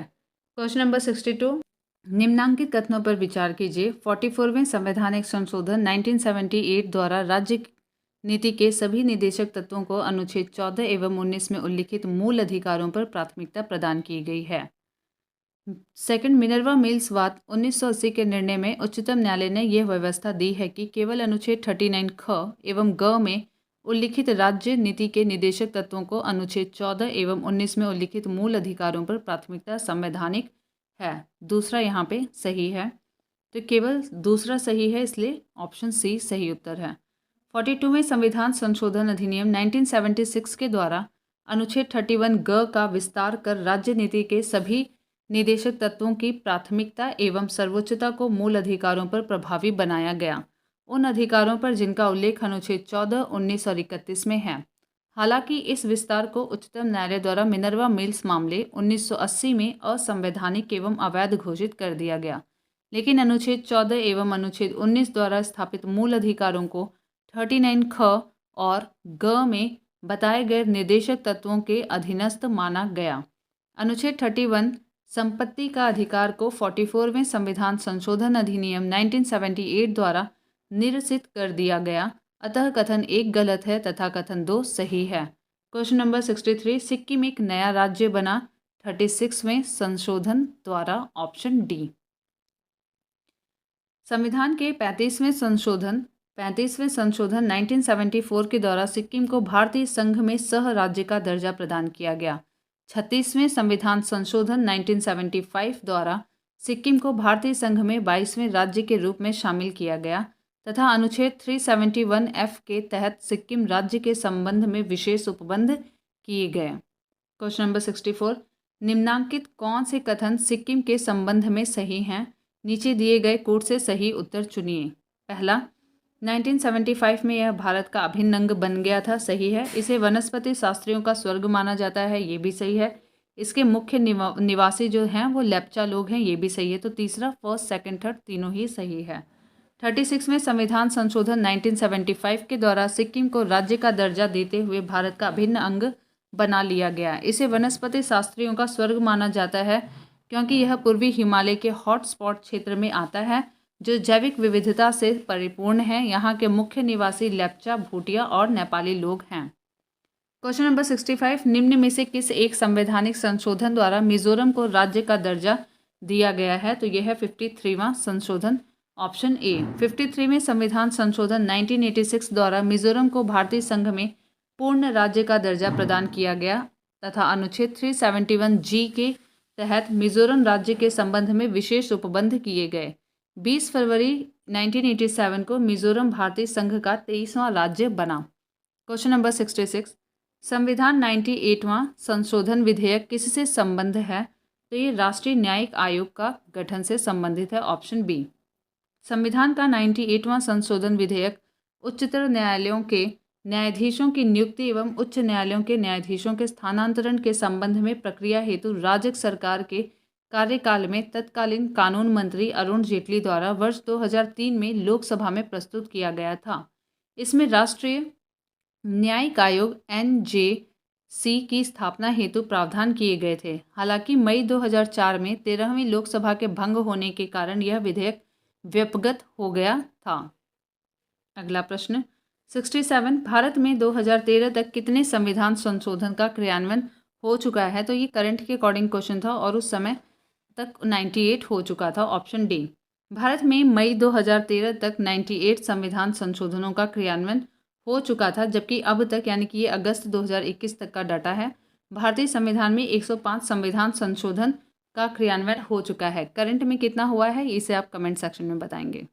क्वेश्चन नंबर 62, निम्नांकित कथनों पर विचार कीजिए। 44वें संवैधानिक संशोधन 1978 द्वारा राज्य नीति के सभी निदेशक तत्वों को अनुच्छेद 14 एवं 19 में उल्लिखित मूल अधिकारों पर प्राथमिकता प्रदान की गई है। सेकंड, मिनर्वा मिल्स वाद 1980 के निर्णय में उच्चतम न्यायालय ने यह व्यवस्था दी है कि केवल अनुच्छेद 39 ख एवं ग में उल्लिखित राज्य नीति के निदेशक तत्वों को अनुच्छेद 14 एवं 19 में उल्लिखित मूल अधिकारों पर प्राथमिकता संवैधानिक है। दूसरा यहाँ पे सही है, तो केवल दूसरा सही है, इसलिए ऑप्शन सी सही उत्तर है। 42वें संविधान संशोधन अधिनियम 1976 के द्वारा अनुच्छेद 31G का विस्तार कर राज्य नीति के सभी निदेशक तत्वों की प्राथमिकता एवं सर्वोच्चता को मूल अधिकारों पर प्रभावी बनाया गया, उन अधिकारों पर जिनका उल्लेख अनुच्छेद 14, 19 और 31 में है। हालांकि इस विस्तार को उच्चतम न्यायालय द्वारा मिनर्वा मिल्स मामले 1980 में असंवैधानिक एवं अवैध घोषित कर दिया गया, लेकिन अनुच्छेद 14 एवं अनुच्छेद 19 द्वारा स्थापित मूल अधिकारों को 39 ख और ग में बताए गए निर्देशक तत्वों के अधीनस्थ माना गया। अनुच्छेद 31 संपत्ति का अधिकार को 44वें संविधान संशोधन अधिनियम 1978 द्वारा निरसित कर दिया गया, अतः कथन 1 गलत है तथा कथन 2 सही है। क्वेश्चन नंबर 63, सिक्किम एक नया राज्य बना 36वें संशोधन द्वारा, ऑप्शन डी। संविधान के 35वें संशोधन 1974 के द्वारा सिक्किम को भारतीय संघ में सह राज्य का दर्जा प्रदान किया गया। 36वें संविधान संशोधन 1975 द्वारा सिक्किम को भारतीय संघ में 22वें राज्य के रूप में शामिल किया गया तथा अनुच्छेद 371F के तहत सिक्किम राज्य के संबंध में विशेष उपबंध किए गए। क्वेश्चन नंबर 64, निम्नांकित कौन से कथन सिक्किम के संबंध में सही हैं? नीचे दिए गए कोड से सही उत्तर चुनिए। पहला, 1975 में यह भारत का अभिन्न अंग बन गया था, सही है। इसे वनस्पति शास्त्रियों का स्वर्ग माना जाता है, ये भी सही है। इसके मुख्य निवासी जो हैं वो लेप्चा लोग हैं, ये भी सही है। तो तीसरा, फर्स्ट, सेकंड, थर्ड तीनों ही सही है। 36वें संविधान संशोधन 1975 के द्वारा सिक्किम को राज्य का दर्जा देते हुए भारत का अभिन्न अंग बना लिया गया। इसे वनस्पति शास्त्रियों का स्वर्ग माना जाता है क्योंकि यह पूर्वी हिमालय के हॉटस्पॉट क्षेत्र में आता है जो जैविक विविधता से परिपूर्ण है। यहाँ के मुख्य निवासी लेप्चा, भूटिया और नेपाली लोग हैं। क्वेश्चन नंबर 65, निम्न में से किस एक संवैधानिक संशोधन द्वारा मिजोरम को राज्य का दर्जा दिया गया है? तो यह है 53वां संशोधन, ऑप्शन ए। 53वें संविधान संशोधन 1986 द्वारा मिजोरम को भारतीय संघ में पूर्ण राज्य का दर्जा प्रदान किया गया तथा अनुच्छेद 371G के तहत मिजोरम राज्य के संबंध में विशेष उपबंध किए गए। 20 फरवरी 1987 को मिजोरम भारतीय संघ का 23वां राज्य बना। क्वेश्चन नंबर 66, संविधान 98वां संशोधन विधेयक किससे संबंध है? तो ये राष्ट्रीय न्यायिक आयोग का गठन से संबंधित है, ऑप्शन बी। संविधान का 98वां संशोधन विधेयक उच्चतर न्यायालयों के न्यायाधीशों की नियुक्ति एवं उच्च न्यायालयों के न्यायाधीशों के स्थानांतरण के संबंध में प्रक्रिया हेतु राज्य सरकार के कार्यकाल में तत्कालीन कानून मंत्री अरुण जेटली द्वारा वर्ष 2003 में लोकसभा में प्रस्तुत किया गया था। इसमें राष्ट्रीय न्यायिक आयोग NJC की स्थापना हेतु प्रावधान किए गए थे। हालांकि मई 2004 में 13वीं लोकसभा के भंग होने के कारण यह विधेयक व्यपगत हो गया था। अगला प्रश्न 67, भारत में 2013 तक कितने संविधान संशोधन का क्रियान्वयन हो चुका है? तो ये करंट के अकॉर्डिंग क्वेश्चन था और उस समय तक 98 हो चुका था, ऑप्शन डी। भारत में मई 2013 तक 98 संविधान संशोधनों का क्रियान्वयन हो चुका था, जबकि अब तक यानी कि ये अगस्त 2021 तक का डाटा है, भारतीय संविधान में 105 संविधान संशोधन का क्रियान्वयन हो चुका है। करंट में कितना हुआ है इसे आप कमेंट सेक्शन में बताएंगे।